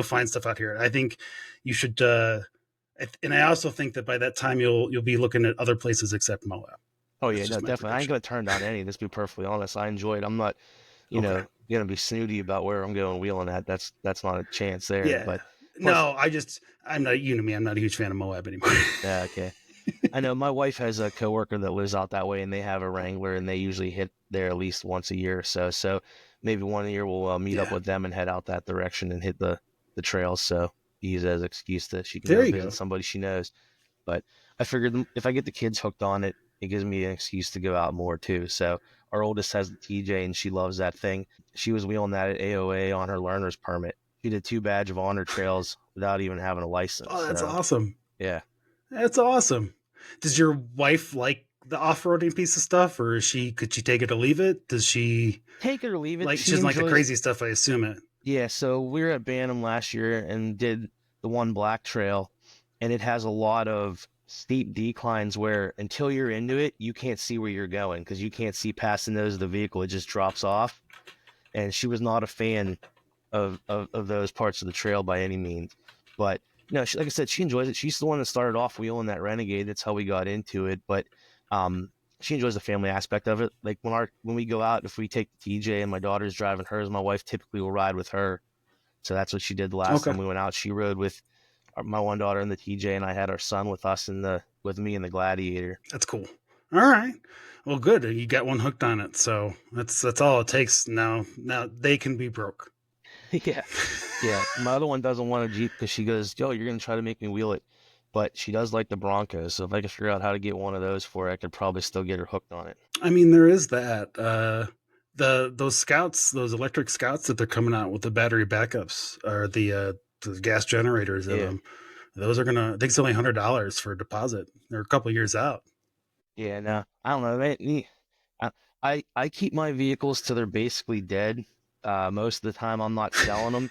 find stuff out here. I think you should, and I also think that by that time you'll be looking at other places except Moab. Oh That's yeah, no, just my definitely. I ain't prediction. gonna turn down any. Let's be perfectly honest. I enjoy it. I'm not, Okay. gonna be snooty about where I'm going wheeling at. That's not a chance there. Yeah. But plus, No, I'm not, you know me, I'm not a huge fan of Moab anymore. yeah, okay. I know my wife has a coworker that lives out that way, and they have a Wrangler, and they usually hit there at least once a year or so. So maybe one year we'll meet up Yeah. with them and head out that direction and hit the trails. So use it as an excuse that she can There go you visit go. somebody she knows. But I figured if I get the kids hooked on it, it gives me an excuse to go out more too. So our oldest has the TJ, and she loves that thing. She was wheeling that at AOA on her learner's permit. She did 2 badge of honor trails without even having a license. Oh, that's So awesome. yeah. That's awesome. Does your wife like the off-roading piece of stuff, or could she take it or leave it? Does she Take it or leave it. like, she She doesn't like the enjoys. crazy stuff, I assume it. Yeah, so we were at Bantam last year and did the one black trail, and it has a lot of steep declines where until you're into it, you can't see where you're going because you can't see past the nose of the vehicle. It just drops off. And she was not a fan of those parts of the trail by any means. But no, like I said, she enjoys it. She's the one that started off wheeling that Renegade. That's how we got into it. But she enjoys the family aspect of it. Like when we go out, if we take the TJ and my daughter's driving hers, my wife typically will ride with her. So that's what she did the last Okay. time we went out. She rode with my one daughter in the TJ, and I had our son with us with me in the Gladiator. That's cool. All right. Well, good. You got one hooked on it, so that's all it takes. Now they can be broke. Yeah, yeah. My other one doesn't want a Jeep because she goes, "Yo, you're gonna try to make me wheel it," but she does like the Broncos. So if I could figure out how to get one of those for her, I could probably still get her hooked on it. I mean, there is that. Those scouts, those electric scouts that they're coming out with the battery backups, or the gas generators in Yeah, them. Those are gonna. I think it's only $100 for a deposit. They're a couple years out. yeah. No, I don't know. I keep my vehicles till they're basically dead. Most of the time, I'm not selling them.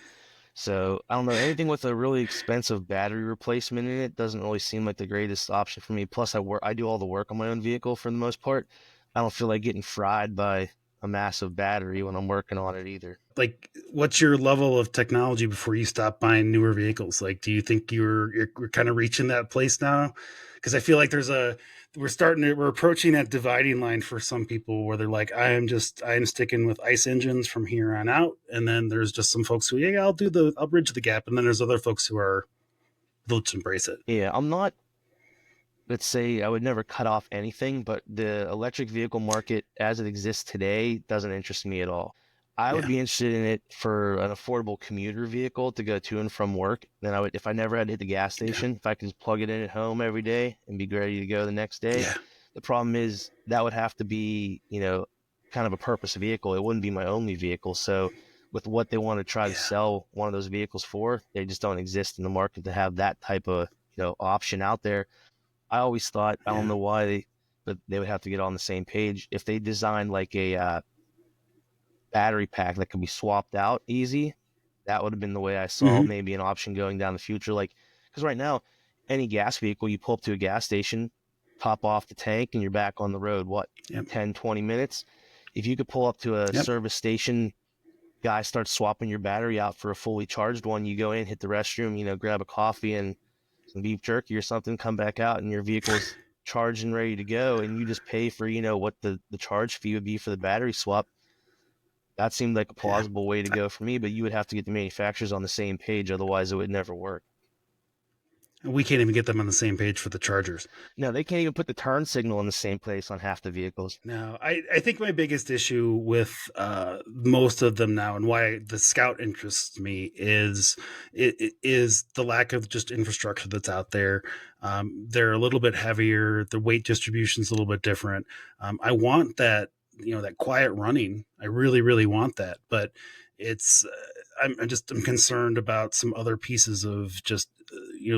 So I don't know, anything with a really expensive battery replacement in it doesn't really seem like the greatest option for me. Plus, I do all the work on my own vehicle for the most part. I don't feel like getting fried by a massive battery when I'm working on it either. Like, what's your level of technology before you stop buying newer vehicles? Like, do you think you're kind of reaching that place now? Because I feel like we're approaching that dividing line for some people where they're like, I am sticking with ICE engines from here on out. And then there's just some folks who, yeah, I'll bridge the gap. And then there's other folks who are let's embrace it. Yeah, I'm not, let's say I would never cut off anything, but the electric vehicle market as it exists today doesn't interest me at all. I would Yeah, be interested in it for an affordable commuter vehicle to go to and from work. Then I would, if I never had to hit the gas yeah, station, if I could just plug it in at home every day and be ready to go the next day. yeah, The problem is that would have to be, kind of a purpose vehicle. It wouldn't be my only vehicle. So with what they want to try to yeah, sell one of those vehicles for, they just don't exist in the market to have that type of, option out there. I always thought, I don't yeah, know why but they would have to get on the same page. If they designed like a battery pack that could be swapped out easy, that would have been the way I saw hmm, maybe an option going down the future. Like, because right now, any gas vehicle, you pull up to a gas station, top off the tank, and you're back on the road, what, yep, 10, 20 minutes? If you could pull up to a yep, service station, guy starts swapping your battery out for a fully charged one, you go in, hit the restroom, grab a coffee and some beef jerky or something, come back out, and your vehicle's charged and ready to go, and you just pay for, what the charge fee would be for the battery swap. That seemed like a yeah. plausible way to go for me, but you would have to get the manufacturers on the same page, otherwise it would never work. We can't even get them on the same page for the chargers. No, they can't even put the turn signal in the same place on half the vehicles. No, I think my biggest issue with most of them now, and why the Scout interests me, is the lack of just infrastructure that's out there. They're a little bit heavier. The weight distribution is a little bit different. I want that, that quiet running. I really, really want that, but it's I'm concerned about some other pieces of just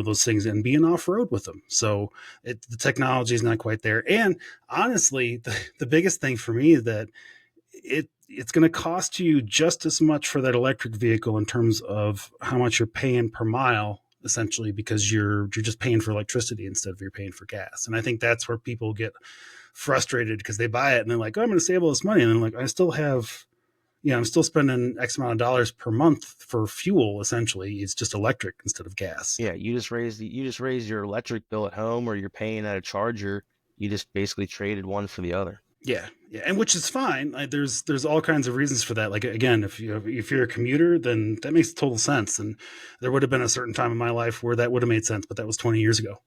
those things and being off road with them. So the technology is not quite there. And honestly, the biggest thing for me is that it's going to cost you just as much for that electric vehicle in terms of how much you're paying per mile, essentially, because you're just paying for electricity instead of you're paying for gas. And I think that's where people get frustrated because they buy it and they're like, oh, I'm going to save all this money. And then like, I still have, I'm still spending X amount of dollars per month for fuel. Essentially, it's just electric instead of gas. Yeah, you just raise your electric bill at home, or you're paying at a charger. You just basically traded one for the other. Yeah, yeah, and which is fine. Like, there's all kinds of reasons for that. Like again, if you're a commuter, then that makes total sense. And there would have been a certain time in my life where that would have made sense, but that was 20 years ago.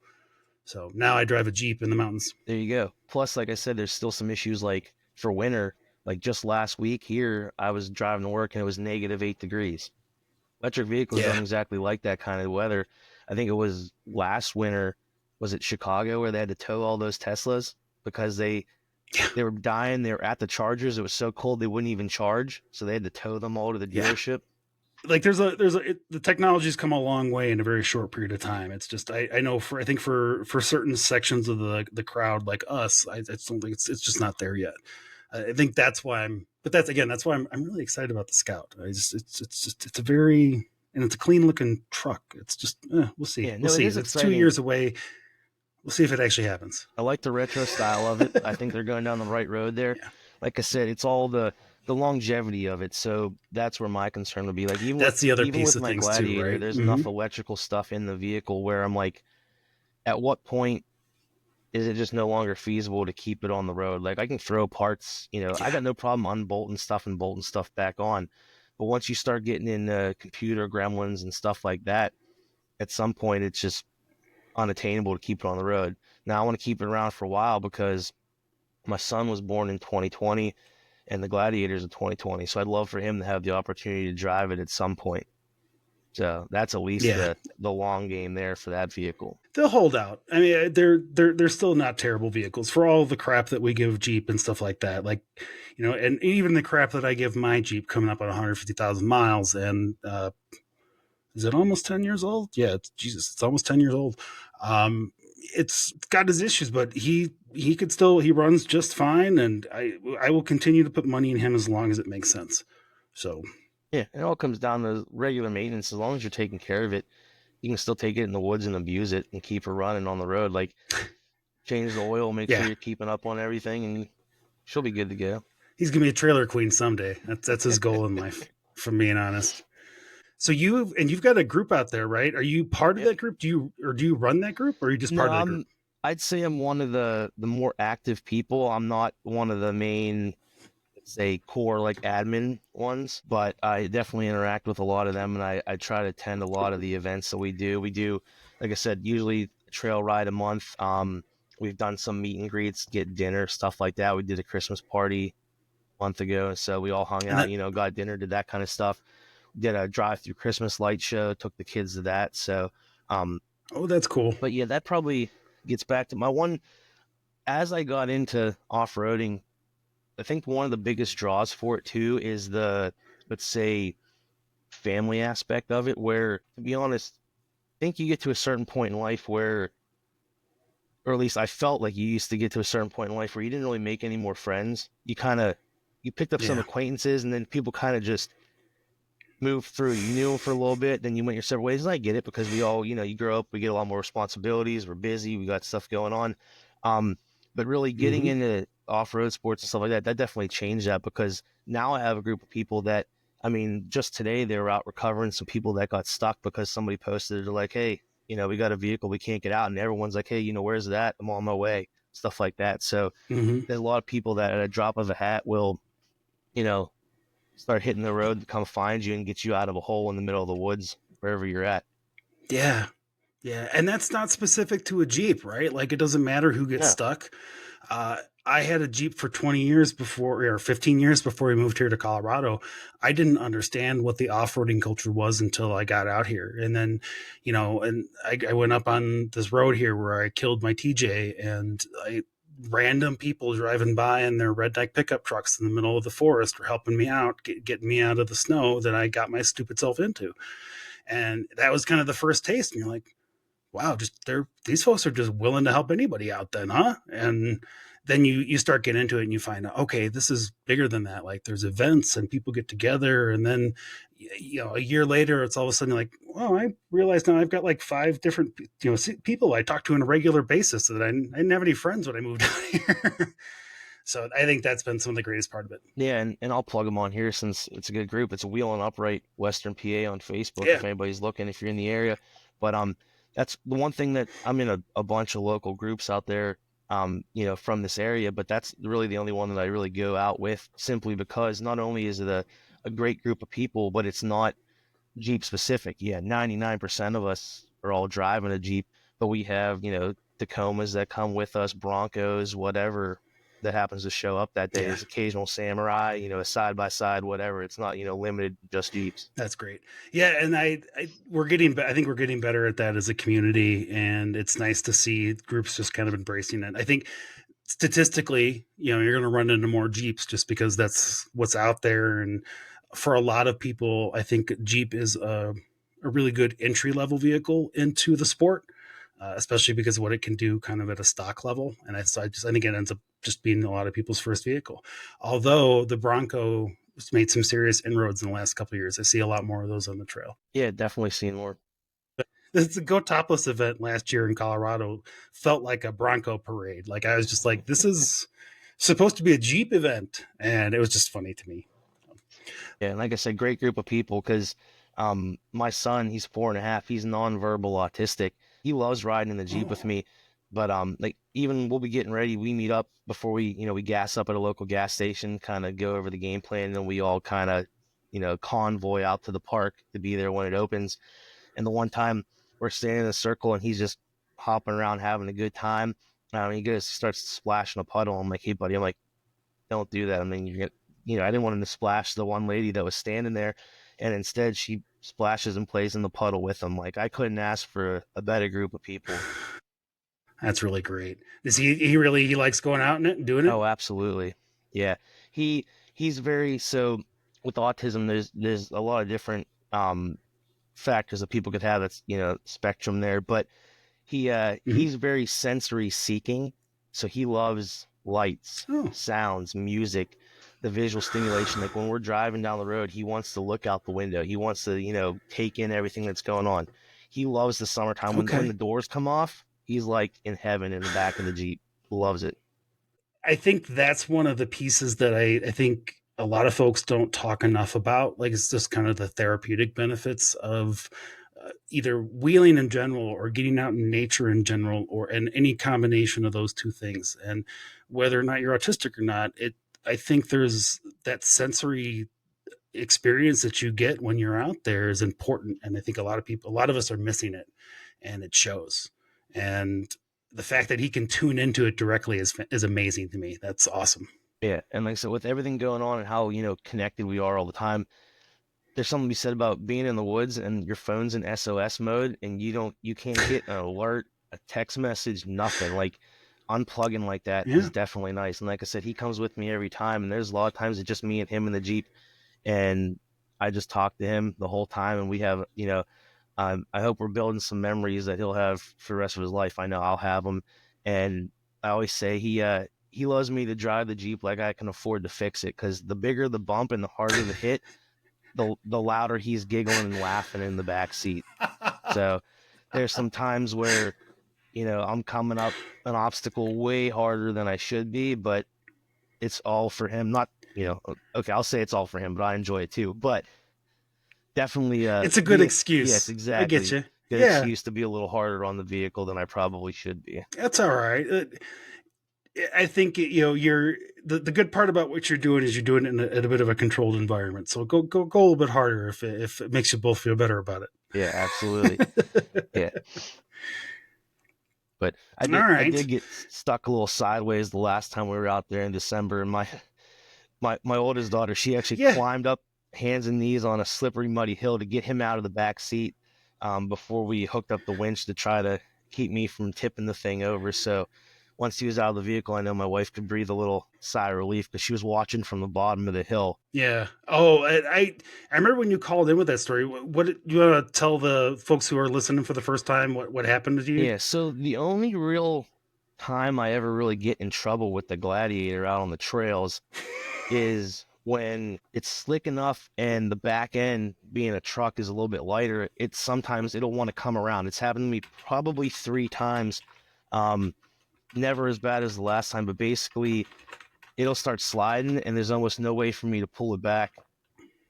So now I drive a Jeep in the mountains. There you go. Plus, like I said, there's still some issues like for winter. Like just last week here, I was driving to work and it was -8 degrees. Electric vehicles don't Yeah, exactly like that kind of weather. I think it was last winter, was it Chicago, where they had to tow all those Teslas because yeah, they were dying. They were at the chargers. It was so cold they wouldn't even charge, so they had to tow them all to the yeah. dealership. Like the technology's come a long way in a very short period of time. It's just I know I think for certain sections of the crowd like us, I just don't think it's just not there yet. I think that's why that's why I'm really excited about the Scout. It's a very, and it's a clean looking truck. It's just we'll see. Yeah, We'll no, it see. is It's 2 exciting. years away. We'll see if it actually happens. I like the retro style of it. I think they're going down the right road there. Yeah. Like I said, it's all the longevity of it. So that's where my concern would be. Like That's the other even piece with of my things too, Gladiator, right? there's Mm-hmm. enough electrical stuff in the vehicle where I'm like, at what point is it just no longer feasible to keep it on the road? Like I can throw parts, I Yeah. got no problem unbolting stuff and bolting stuff back on. But once you start getting in computer gremlins and stuff like that, at some point it's just unattainable to keep it on the road. Now I want to keep it around for a while because my son was born in 2020 and the Gladiator's in 2020. So I'd love for him to have the opportunity to drive it at some point. So that's at least Yeah. the long game there for that vehicle. They'll hold out. I mean, they're still not terrible vehicles for all the crap that we give Jeep and stuff like that. Like, and even the crap that I give my Jeep coming up on 150,000 miles, and is it almost 10 years old? Yeah, it's almost 10 years old. It's got his issues, but he runs just fine, and I will continue to put money in him as long as it makes sense. So Yeah, it all comes down to regular maintenance. As long as you're taking care of it, you can still take it in the woods and abuse it and keep it running on the road. Like change the oil, make sure yeah, you're keeping up on everything, and she'll be good to go. he's gonna be a trailer queen someday. That's his goal in life, from being honest. So you've got a group out there, right? Are you part of Yep. that group? Do you run that group, or are you just No, part of the group? I'd say I'm one of the more active people. I'm not one of the main, say core like admin ones, but I definitely interact with a lot of them, and I try to attend a lot of the events that we do. We do, like I said, usually a trail ride a month. We've done some meet and greets, get dinner, stuff like that. We did a Christmas party a month ago, so we all hung And out, that, got dinner, did that kind of stuff. Did a drive-through Christmas light show, took the kids to that. So, um, oh, that's cool. but yeah, that probably gets back to my one. As I got into off-roading, I think one of the biggest draws for it too is the, let's say, family aspect of it, where, to be honest, I think you get to a certain point in life where, or at least I felt like you used to get to a certain point in life where you didn't really make any more friends. You picked up some Yeah. acquaintances, and then people kind of just moved through. You knew them for a little bit, then you went your separate ways. And I get it, because we all, you grow up, we get a lot more responsibilities, we're busy, we got stuff going on. But really getting Hmm. into off-road sports and stuff like that, that definitely changed that, because now I have a group of people that, I mean, just today they were out recovering some people that got stuck because somebody posted, they're like, hey, we got a vehicle, we can't get out. And everyone's like, hey, where's that? I'm on my way, stuff like that. So Hmm. there's a lot of people that at a drop of a hat will, you know, start hitting the road to come find you and get you out of a hole in the middle of the woods, wherever you're at. Yeah. Yeah. And that's not specific to a Jeep, right? Like it doesn't matter who gets Yeah. stuck. I had a Jeep for 20 years before, or 15 years before we moved here to Colorado. I didn't understand what the off-roading culture was until I got out here. And then, and I went up on this road here where I killed my TJ, and random people driving by in their redneck pickup trucks in the middle of the forest were helping me out, getting me out of the snow that I got my stupid self into. And that was kind of the first taste. And you're like, wow, these folks are just willing to help anybody out then, huh? And then you start getting into it and you find out, okay, this is bigger than that. Like there's events and people get together, and then a year later it's all of a sudden like, well, I realize now I've got like 5 different people I talk to on a regular basis that I didn't have any friends when I moved out here. So I think that's been some of the greatest part of it. Yeah, and I'll plug them on here since it's a good group. It's a Wheel and Upright Western PA on Facebook Yeah. if anybody's looking, if you're in the area. But that's the one thing that I'm in a bunch of local groups out there, from this area, but that's really the only one that I really go out with, simply because not only is it a great group of people, but it's not Jeep specific. Yeah, 99% of us are all driving a Jeep, but we have, Tacomas that come with us, Broncos, whatever that happens to show up that day. Yeah. There's occasional Samurai, a side by side, whatever. It's not, limited to just Jeeps. That's great. Yeah, and I think we're getting better at that as a community, and it's nice to see groups just kind of embracing it. I think statistically, you're going to run into more Jeeps just because that's what's out there, and for a lot of people, I think Jeep is a really good entry level vehicle into the sport, especially because of what it can do kind of at a stock level. And I think it ends up just being a lot of people's first vehicle. Although the Bronco made some serious inroads in the last couple of years. I see a lot more of those on the trail. Yeah, definitely seen more. The Go Topless event last year in Colorado felt like a Bronco parade. Like I was just like, this is supposed to be a Jeep event, and it was just funny to me. Yeah, and like I said, great group of people, because my son, he's 4.5, he's nonverbal autistic. He loves riding in the Jeep with me, but like even we'll be getting ready, we meet up before we gas up at a local gas station, kind of go over the game plan, and then we all kind of convoy out to the park to be there when it opens. And the one time we're standing in a circle and he's just hopping around having a good time. He starts splashing a puddle. I'm like, hey buddy, I'm like, don't do that. I mean, I didn't want him to splash the one lady that was standing there, and instead she splashes and plays in the puddle with him. Like, I couldn't ask for a better group of people. That's really great. Is he likes going out in it and doing it? Oh, absolutely. Yeah. He's very, so with autism, there's a lot of different factors that people could have, that's, spectrum there, but Mhm. he's very sensory seeking. So he loves lights, Oh, sounds, music, the visual stimulation. Like when we're driving down the road, he wants to look out the window. He wants to, take in everything that's going on. He loves the summertime. When okay. the doors come off, he's like in heaven in the back of the Jeep. Loves it. I think that's one of the pieces that I think a lot of folks don't talk enough about. Like it's just kind of the therapeutic benefits of either wheeling in general or getting out in nature in general, or and any combination of those two things. And whether or not you're autistic or not, I think there's that sensory experience that you get when you're out there is important. And I think a lot of us are missing it, and it shows. And the fact that he can tune into it directly is amazing to me. That's awesome. Yeah, and like I said, with everything going on and how, connected we are all the time, there's something to be said about being in the woods and your phone's in SOS mode and you can't get an alert, a text message, nothing. Like unplugging like that Yeah. is definitely nice. And like I said, he comes with me every time, and there's a lot of times it's just me and him in the Jeep, and I just talk to him the whole time, and we have, I hope we're building some memories that he'll have for the rest of his life. I know I'll have them, and I always say he loves me to drive the Jeep like I can afford to fix it, because the bigger the bump and the harder the hit, the louder he's giggling and laughing in the back seat. So there's some times where, I'm coming up an obstacle way harder than I should be, but it's all for him. Not, okay, I'll say it's all for him, but I enjoy it too. But definitely, it's a good excuse. Yes, exactly. I get you. Good excuse to be a little harder on the vehicle than I probably should be. That's all right. I think you're the good part about what you're doing is you're doing it in a bit of a controlled environment. So go a little bit harder if it makes you both feel better about it. Yeah, absolutely. Yeah. But I did get stuck a little sideways the last time we were out there in December, and my oldest daughter, she actually climbed up hands and knees on a slippery, muddy hill to get him out of the back seat before we hooked up the winch to try to keep me from tipping the thing over. So once he was out of the vehicle, I know my wife could breathe a little sigh of relief, because she was watching from the bottom of the hill. Yeah. Oh, I remember when you called in with that story. What do you want to tell the folks who are listening for the first time what happened to you? Yeah. So the only real time I ever really get in trouble with the Gladiator out on the trails is when it's slick enough and the back end, being a truck, is a little bit lighter. Sometimes it'll want to come around. It's happened to me probably 3 times. Never as bad as the last time, but basically it'll start sliding and there's almost no way for me to pull it back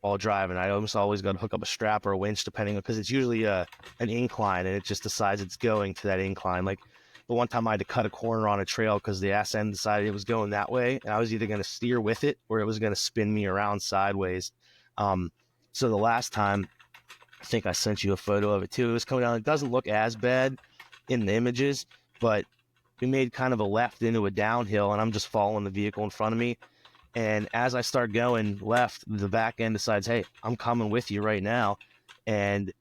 while driving. I almost always got to hook up a strap or a winch, depending on, because it's usually an incline, and it just decides it's going to that incline. Like the one time I had to cut a corner on a trail because the ass end decided it was going that way, and I was either going to steer with it or it was going to spin me around sideways. So the last time, I think I sent you a photo of it too. It was coming down. It doesn't look as bad in the images, but we made kind of a left into a downhill, and I'm just following the vehicle in front of me. And as I start going left, the back end decides, hey, I'm coming with you right now. And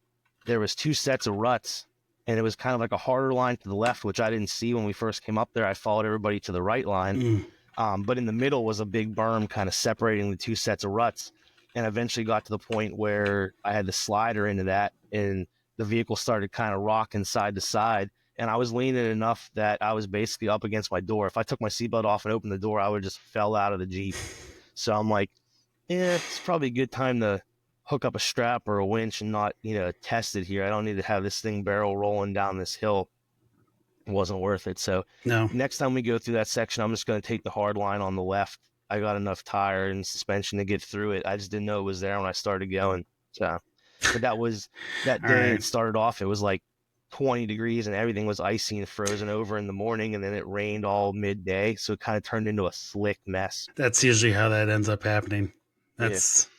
there was 2 sets of ruts, and it was kind of like a harder line to the left, which I didn't see when we first came up there. I followed everybody to the right line. But in the middle was a big berm kind of separating the 2 sets of ruts. And eventually got to the point where I had the slider into that, and the vehicle started kind of rocking side to side. And I was leaning enough that I was basically up against my door. If I took my seatbelt off and opened the door, I would just fell out of the Jeep. So I'm like, it's probably a good time to hook up a strap or a winch and not, test it here. I don't need to have this thing barrel rolling down this hill. It wasn't worth it. So next time we go through that section, I'm just going to take the hard line on the left. I got enough tire and suspension to get through it. I just didn't know it was there when I started going. So, but that was that day. It started off, it was like 20 degrees and everything was icy and frozen over in the morning, and then it rained all midday, so it kind of turned into a slick mess. That's usually how that ends up happening. That's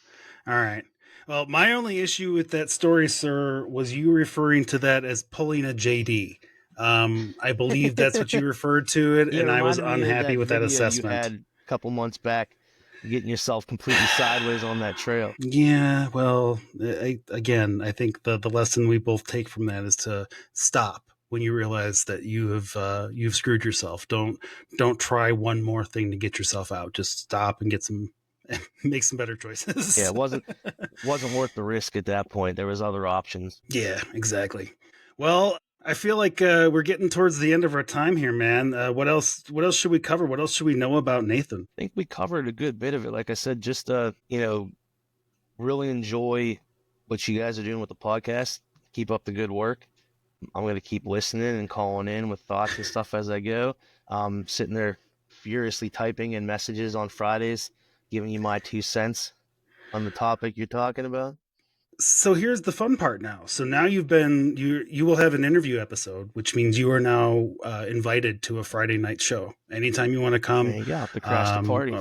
all right. Well, my only issue with that story, sir, was you referring to that as pulling a JD. I believe that's what you referred to it, and I was unhappy with that assessment. You had a couple months back, getting yourself completely sideways on that trail. Yeah, well, I think the lesson we both take from that is to stop when you realize that you've screwed yourself. Don't try one more thing to get yourself out. Just stop and make some better choices. Yeah, it wasn't worth the risk at that point. There was other options. Yeah, exactly. Well, I feel like we're getting towards the end of our time here, man. What else should we cover? What else should we know about Nathan? I think we covered a good bit of it. Like I said, just really enjoy what you guys are doing with the podcast. Keep up the good work. I'm going to keep listening and calling in with thoughts and stuff as I go. Sitting there furiously typing in messages on Fridays, giving you my 2 cents on the topic you're talking about. So here's the fun part now. So now you will have an interview episode, which means you are now invited to a Friday night show. Anytime you want to come. There you go, to crash the party.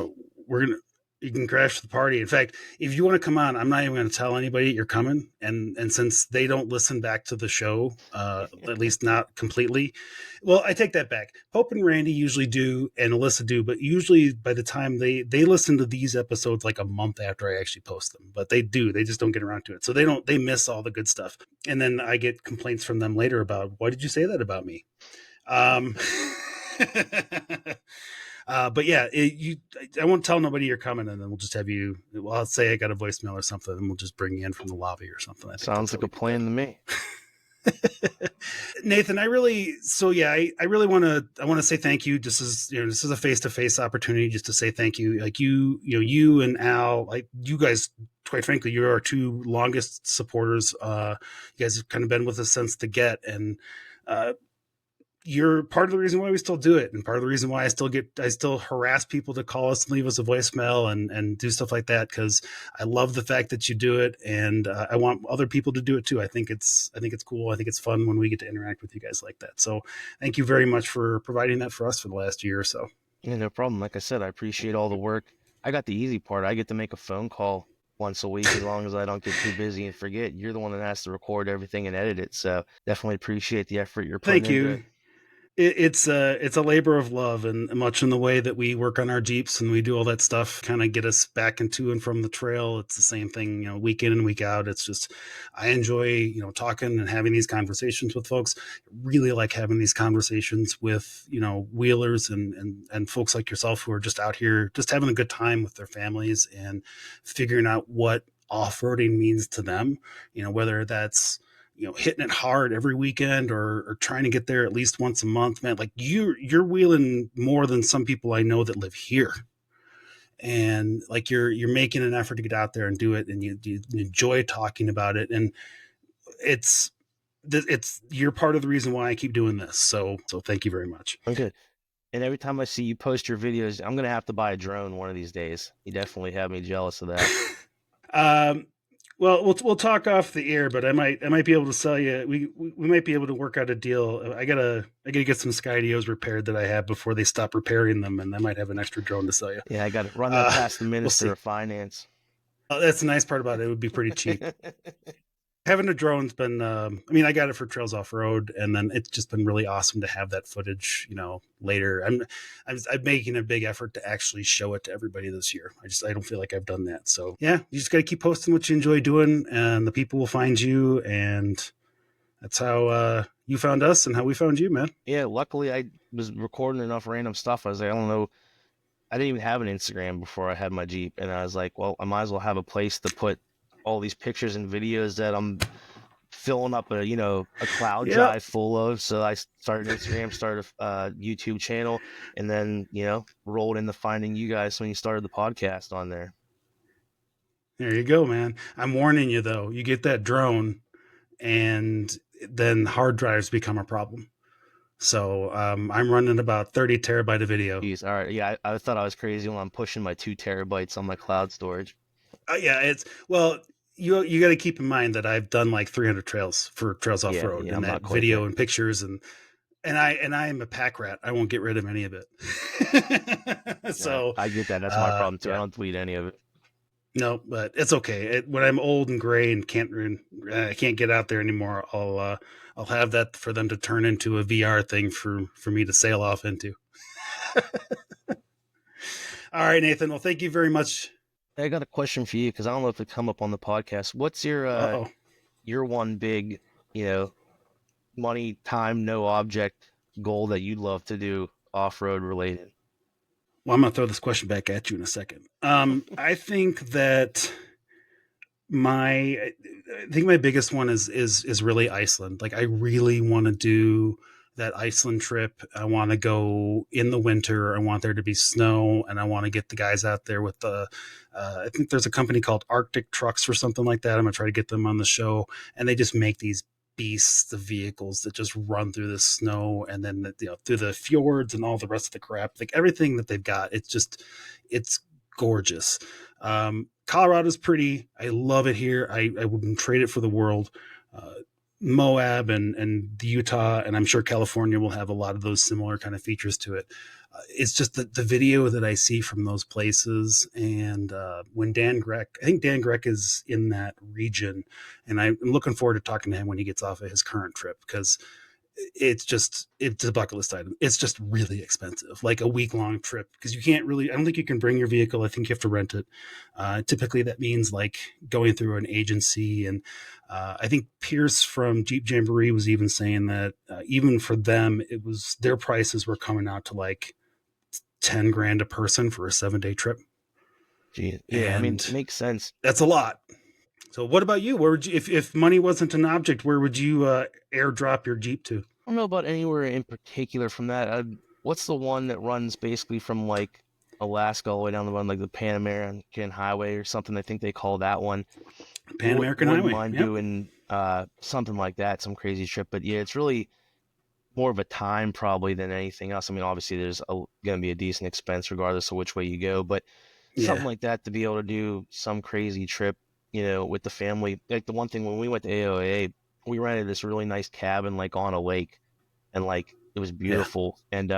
you can crash the party. In fact, if you want to come on, I'm not even going to tell anybody you're coming. And since they don't listen back to the show, at least not completely, well, I take that back. Pope and Randy usually do, and Alyssa do, but usually by the time they listen to these episodes like a month after I actually post them, but they just don't get around to it. So they miss all the good stuff. And then I get complaints from them later about, why did you say that about me? But yeah, I won't tell nobody you're coming, and then we'll just have you. Well, I'll say I got a voicemail or something, and we'll just bring you in from the lobby or something. I think Sounds like a plan to me. Nathan, I really want to say thank you. This is a face-to-face opportunity just to say thank you. Like you and Al, like you guys, quite frankly, you're our two longest supporters. You guys have kind of been with us since the get, and you're part of the reason why we still do it, and part of the reason why I still harass people to call us and leave us a voicemail and do stuff like that, because I love the fact that you do it, and I want other people to do it too. I think it's cool. I think it's fun when we get to interact with you guys like that. So thank you very much for providing that for us for the last year or so. Yeah, no problem. Like I said, I appreciate all the work. I got the easy part. I get to make a phone call once a week as long as I don't get too busy and forget. You're the one that has to record everything and edit it. So definitely appreciate the effort you're putting into it. It's a labor of love, and much in the way that we work on our Jeeps and we do all that stuff, kind of get us back into and from the trail. It's the same thing, week in and week out. It's just, I enjoy, talking and having these conversations with folks. I really like having these conversations with, wheelers and folks like yourself who are just out here, just having a good time with their families and figuring out what off-roading means to them, whether that's, hitting it hard every weekend or trying to get there at least once a month, man. Like you're wheeling more than some people I know that live here. And like you're making an effort to get out there and do it, and you enjoy talking about it. And you're part of the reason why I keep doing this. So thank you very much. I'm good. And every time I see you post your videos, I'm going to have to buy a drone one of these days. You definitely have me jealous of that. Well, we'll talk off the air, but I might be able to sell you. We might be able to work out a deal. I gotta get some Skydios repaired that I have before they stop repairing them, and I might have an extra drone to sell you. Yeah, I got to run that past the Minister of Finance. That's the nice part about it. It would be pretty cheap. Having a drone's been, I got it for Trails Off Road, and then it's just been really awesome to have that footage, later. I'm making a big effort to actually show it to everybody this year. I don't feel like I've done that. So yeah, you just got to keep posting what you enjoy doing, and the people will find you. And that's how you found us and how we found you, man. Yeah. Luckily I was recording enough random stuff. I was like, I don't know. I didn't even have an Instagram before I had my Jeep. And I was like, well, I might as well have a place to put all these pictures and videos that I'm filling up a cloud drive full of. So I started Instagram, started a YouTube channel, and then, rolled into finding you guys when you started the podcast on there. There you go, man. I'm warning you though, you get that drone and then hard drives become a problem. So I'm running about 30 terabyte of video. Jeez, all right. Yeah, I thought I was crazy when I'm pushing my 2 terabytes on my cloud storage. You got to keep in mind that I've done like 300 trails for Trails Off Road, and that video and pictures, and I am a pack rat. I won't get rid of any of it. So I get that. That's my problem too. I don't delete any of it. No, but it's okay. When I'm old and gray and can't get out there anymore, I'll have that for them to turn into a VR thing for me to sail off into. All right, Nathan. Well, thank you very much. I got a question for you, because I don't know if it come up on the podcast. What's your one big, money, time, no object goal that you'd love to do off-road related? Well, I'm going to throw this question back at you in a second. I think that my biggest one is really Iceland. Like I really want to do that Iceland trip. I want to go in the winter. I want there to be snow, and I want to get the guys out there with I think there's a company called Arctic Trucks or something like that. I'm going to try to get them on the show, and they just make these beasts of vehicles that just run through the snow and then through the fjords and all the rest of the crap. Like everything that they've got, it's gorgeous. Colorado's pretty. I love it here. I wouldn't trade it for the world. Moab and Utah, and I'm sure California will have a lot of those similar kind of features to it. It's just the video that I see from those places. And when Dan Grech, I think Dan Grech is in that region, and I'm looking forward to talking to him when he gets off of his current trip, because it's a bucket list item. It's just really expensive, like a week-long trip, because you can't really, I don't think you can bring your vehicle. I think you have to rent it. Typically that means like going through an agency. And I think Pierce from Jeep Jamboree was even saying that even for them, it was, their prices were coming out to like 10 grand a person for a 7-day trip. Gee, yeah, I mean, it makes sense. That's a lot. So what about you? Where would you, if money wasn't an object, where would you airdrop your Jeep to? I don't know about anywhere in particular from that. What's the one that runs basically from like Alaska all the way down the one, like the Pan American Highway or something? I think they call that one. Pan American Wouldn't Highway. mind Yep. doing something like that, some crazy trip. But yeah, it's really more of a time probably than anything else. I mean, obviously there's going to be a decent expense regardless of which way you go, but something like that to be able to do some crazy trip, you know, with the family. Like the one thing when we went to AOAA, we rented this really nice cabin like on a lake, and like it was beautiful. And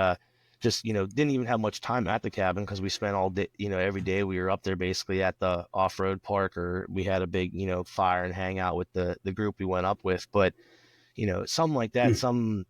just, you know, didn't even have much time at the cabin because we spent all day, you know, every day we were up there basically at the off-road park, or we had a big, you know, fire and hangout with the group we went up with. But, you know, something like that, some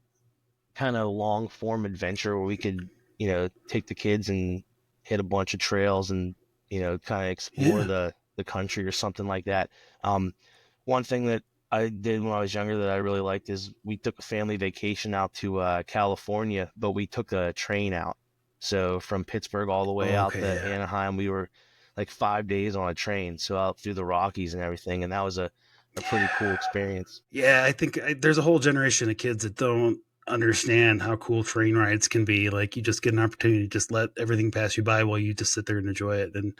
kind of long form adventure where we could, you know, take the kids and hit a bunch of trails and, you know, kind of explore the country or something like that. One thing that I did when I was younger that I really liked is we took a family vacation out to California, but we took a train out. So from Pittsburgh all the way out to Anaheim, we were like 5 days on a train, so out through the Rockies and everything, and that was a pretty cool experience. Yeah, I think there's a whole generation of kids that don't understand how cool train rides can be. Like, you just get an opportunity to just let everything pass you by while you just sit there and enjoy it. And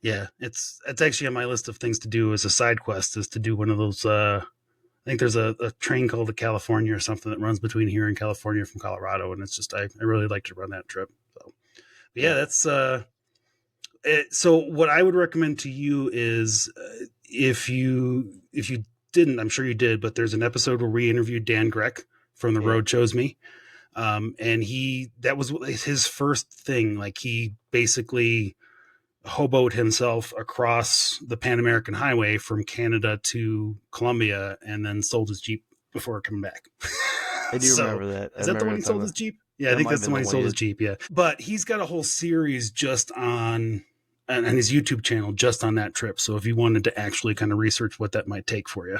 yeah, it's actually on my list of things to do as a side quest, is to do one of those. I think there's a train called the California or something that runs between here and California from Colorado, and it's just I really like to run that trip. So yeah, that's so what I would recommend to you is if you didn't, I'm sure you did, but there's an episode where we interviewed Dan Grech from The Road Chose Me. And that was his first thing. Like, he basically hoboed himself across the Pan American Highway from Canada to Colombia, and then sold his Jeep before coming back. I do remember that. Is that the one he sold his Jeep? Yeah, I think that's the one he sold his Jeep. Yeah. But he's got a whole series just on his YouTube channel, just on that trip. So if you wanted to actually kind of research what that might take for you,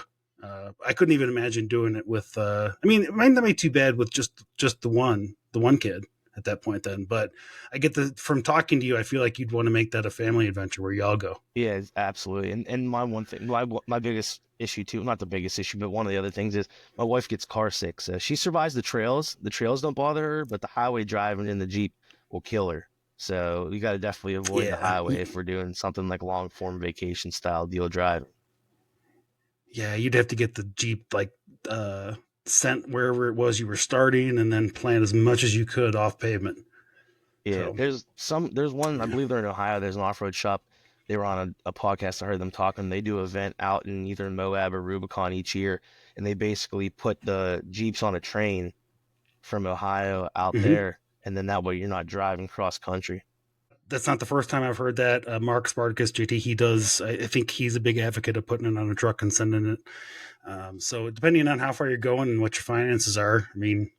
I couldn't even imagine doing it with, I mean, it might not be too bad with just the one kid at that point then, but I get from talking to you, I feel like you'd want to make that a family adventure where y'all go. Yeah, absolutely. And my one thing, my biggest issue too, not the biggest issue, but one of the other things is my wife gets car sick. So she survives the trails. The trails don't bother her, but the highway driving in the Jeep will kill her. So we got to definitely avoid the highway if we're doing something like long form vacation style deal driving. Yeah, you'd have to get the Jeep like sent wherever it was you were starting, and then plan as much as you could off pavement. Yeah, so. there's one, I believe they're in Ohio, there's an off-road shop. They were on a podcast, I heard them talking. They do an event out in either Moab or Rubicon each year, and they basically put the Jeeps on a train from Ohio out there, and then that way you're not driving cross country. That's not the first time I've heard that. Mark Spartacus, JT, he does. I think he's a big advocate of putting it on a truck and sending it. So depending on how far you're going and what your finances are, I mean,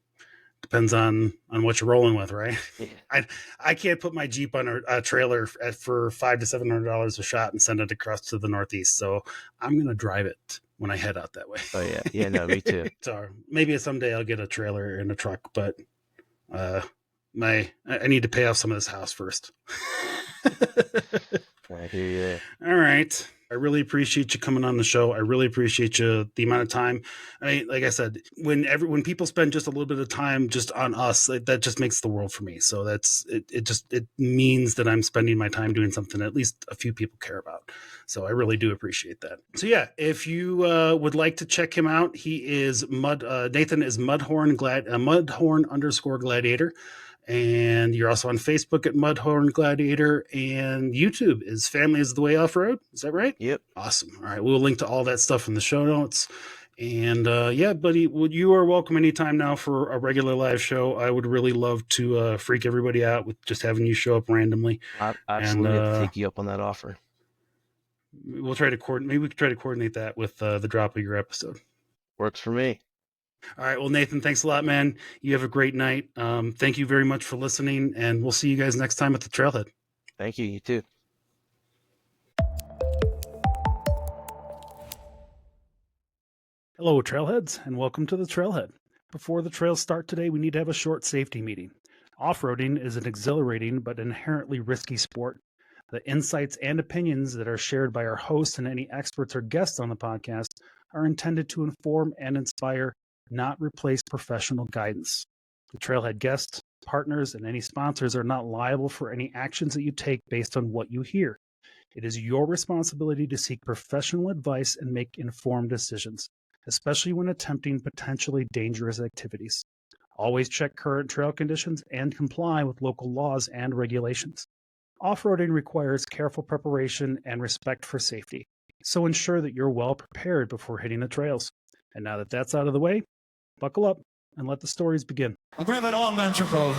depends on what you're rolling with, right? Yeah. I can't put my Jeep on a trailer for $500 to $700 a shot and send it across to the Northeast. So I'm gonna drive it when I head out that way. Oh yeah, no, me too. So maybe someday I'll get a trailer and a truck, but I need to pay off some of this house first. I hear you there. All right. I really appreciate you coming on the show. I really appreciate the amount of time. I mean, like I said, when people spend just a little bit of time just on us, that just makes the world for me. So it means that I'm spending my time doing something that at least a few people care about. So I really do appreciate that. So yeah, if you would like to check him out, he is Nathan is Mudhorn_Gladiator. And you're also on Facebook at MudhornGladiator, and YouTube is Family is the Way Off-Road. Is that right? Yep. Awesome. All right. We'll link to all that stuff in the show notes. And yeah, buddy, well, you are welcome anytime now for a regular live show. I would really love to freak everybody out with just having you show up randomly. I absolutely have to And take you up on that offer. we'll try to coordinate. Maybe we could try to coordinate that with the drop of your episode. Works for me. All right. Well, Nathan, thanks a lot, man. You have a great night. Thank you very much for listening, and we'll see you guys next time at the Trailhead. Thank you. You too. Hello, Trailheads, and welcome to the Trailhead. Before the trails start today, we need to have a short safety meeting. Off-roading is an exhilarating but inherently risky sport. The insights and opinions that are shared by our hosts and any experts or guests on the podcast are intended to inform and inspire, not replace professional guidance. The Trailhead guests, partners, and any sponsors are not liable for any actions that you take based on what you hear. It is your responsibility to seek professional advice and make informed decisions, especially when attempting potentially dangerous activities. Always check current trail conditions and comply with local laws and regulations. Off-roading requires careful preparation and respect for safety, so ensure that you're well prepared before hitting the trails. And now that that's out of the way, buckle up and let the stories begin. Grab it on, Anthracite.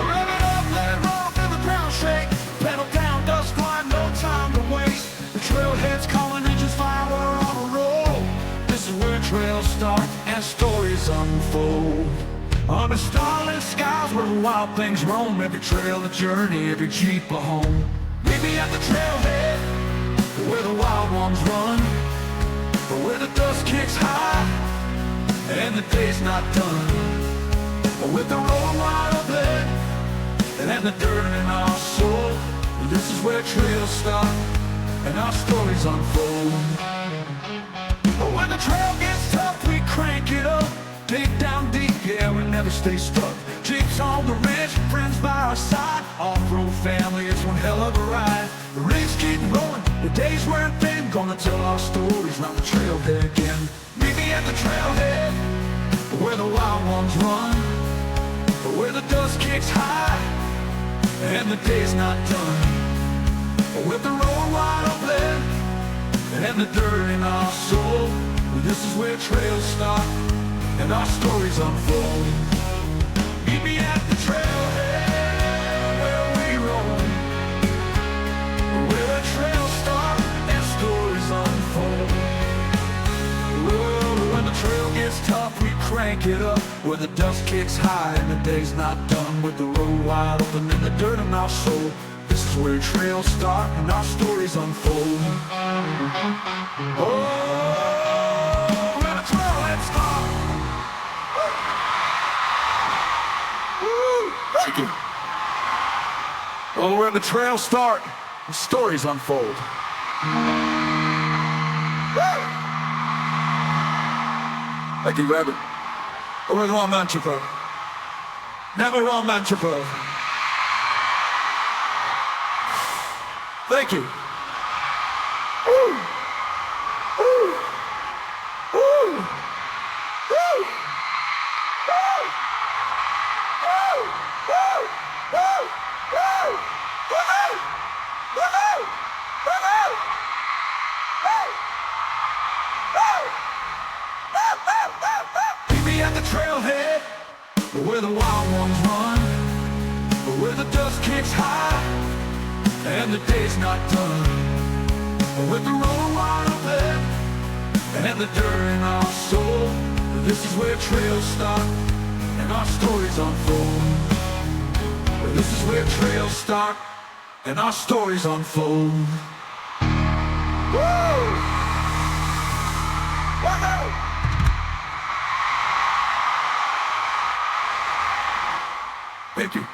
Rev it up, let it roll, feel the ground shake. Pedal down, dust fly, no time to waste. The trailhead's calling, engines fire, we're on a roll. This is where trails start and stories unfold. Under starlit skies where the wild things roam. Every trail a journey, every jeep a home. Meet me at the trailhead, where the wild ones run, where the dust kicks high and the day's not done. With the road wide open and the dirt in our soul, this is where trails start and our stories unfold. When the trail gets tough, we crank it up, dig down deep, yeah, we never stay stuck. Jeeps on the ridge, friends by our side, off-road family, it's one hell of a ride. The rigs keep rolling, the days weren't thin, gonna tell our stories, not the trailhead again. Meet me at the trailhead, where the wild ones run, where the dust kicks high and the day's not done. With the road wide open and the dirt in our soul, this is where trails start and our stories unfold. Meet me at the trailhead where we roam, where the trails start and stories unfold. Whoa, when the trail gets tough, we crank it up, where the dust kicks high and the day's not done. With the road wide open and the dirt in our soul, this is where trails start and our stories unfold. Oh, where the trailhead start. Woo, thank you. Oh, where the trails start, the stories unfold. Thank you, Rabbit. We're the wrong Anthracite. Never wrong Anthracite. Thank you. Woo. Woo. Woo. Woo. Meet me at the trailhead, where the wild ones run, where the dust kicks high and the day's not done. With the road wide open and the dirt in our soul, this is where trails start and our stories unfold. This is where trails start and our stories unfold. Woo! Woo-hoo! Thank you.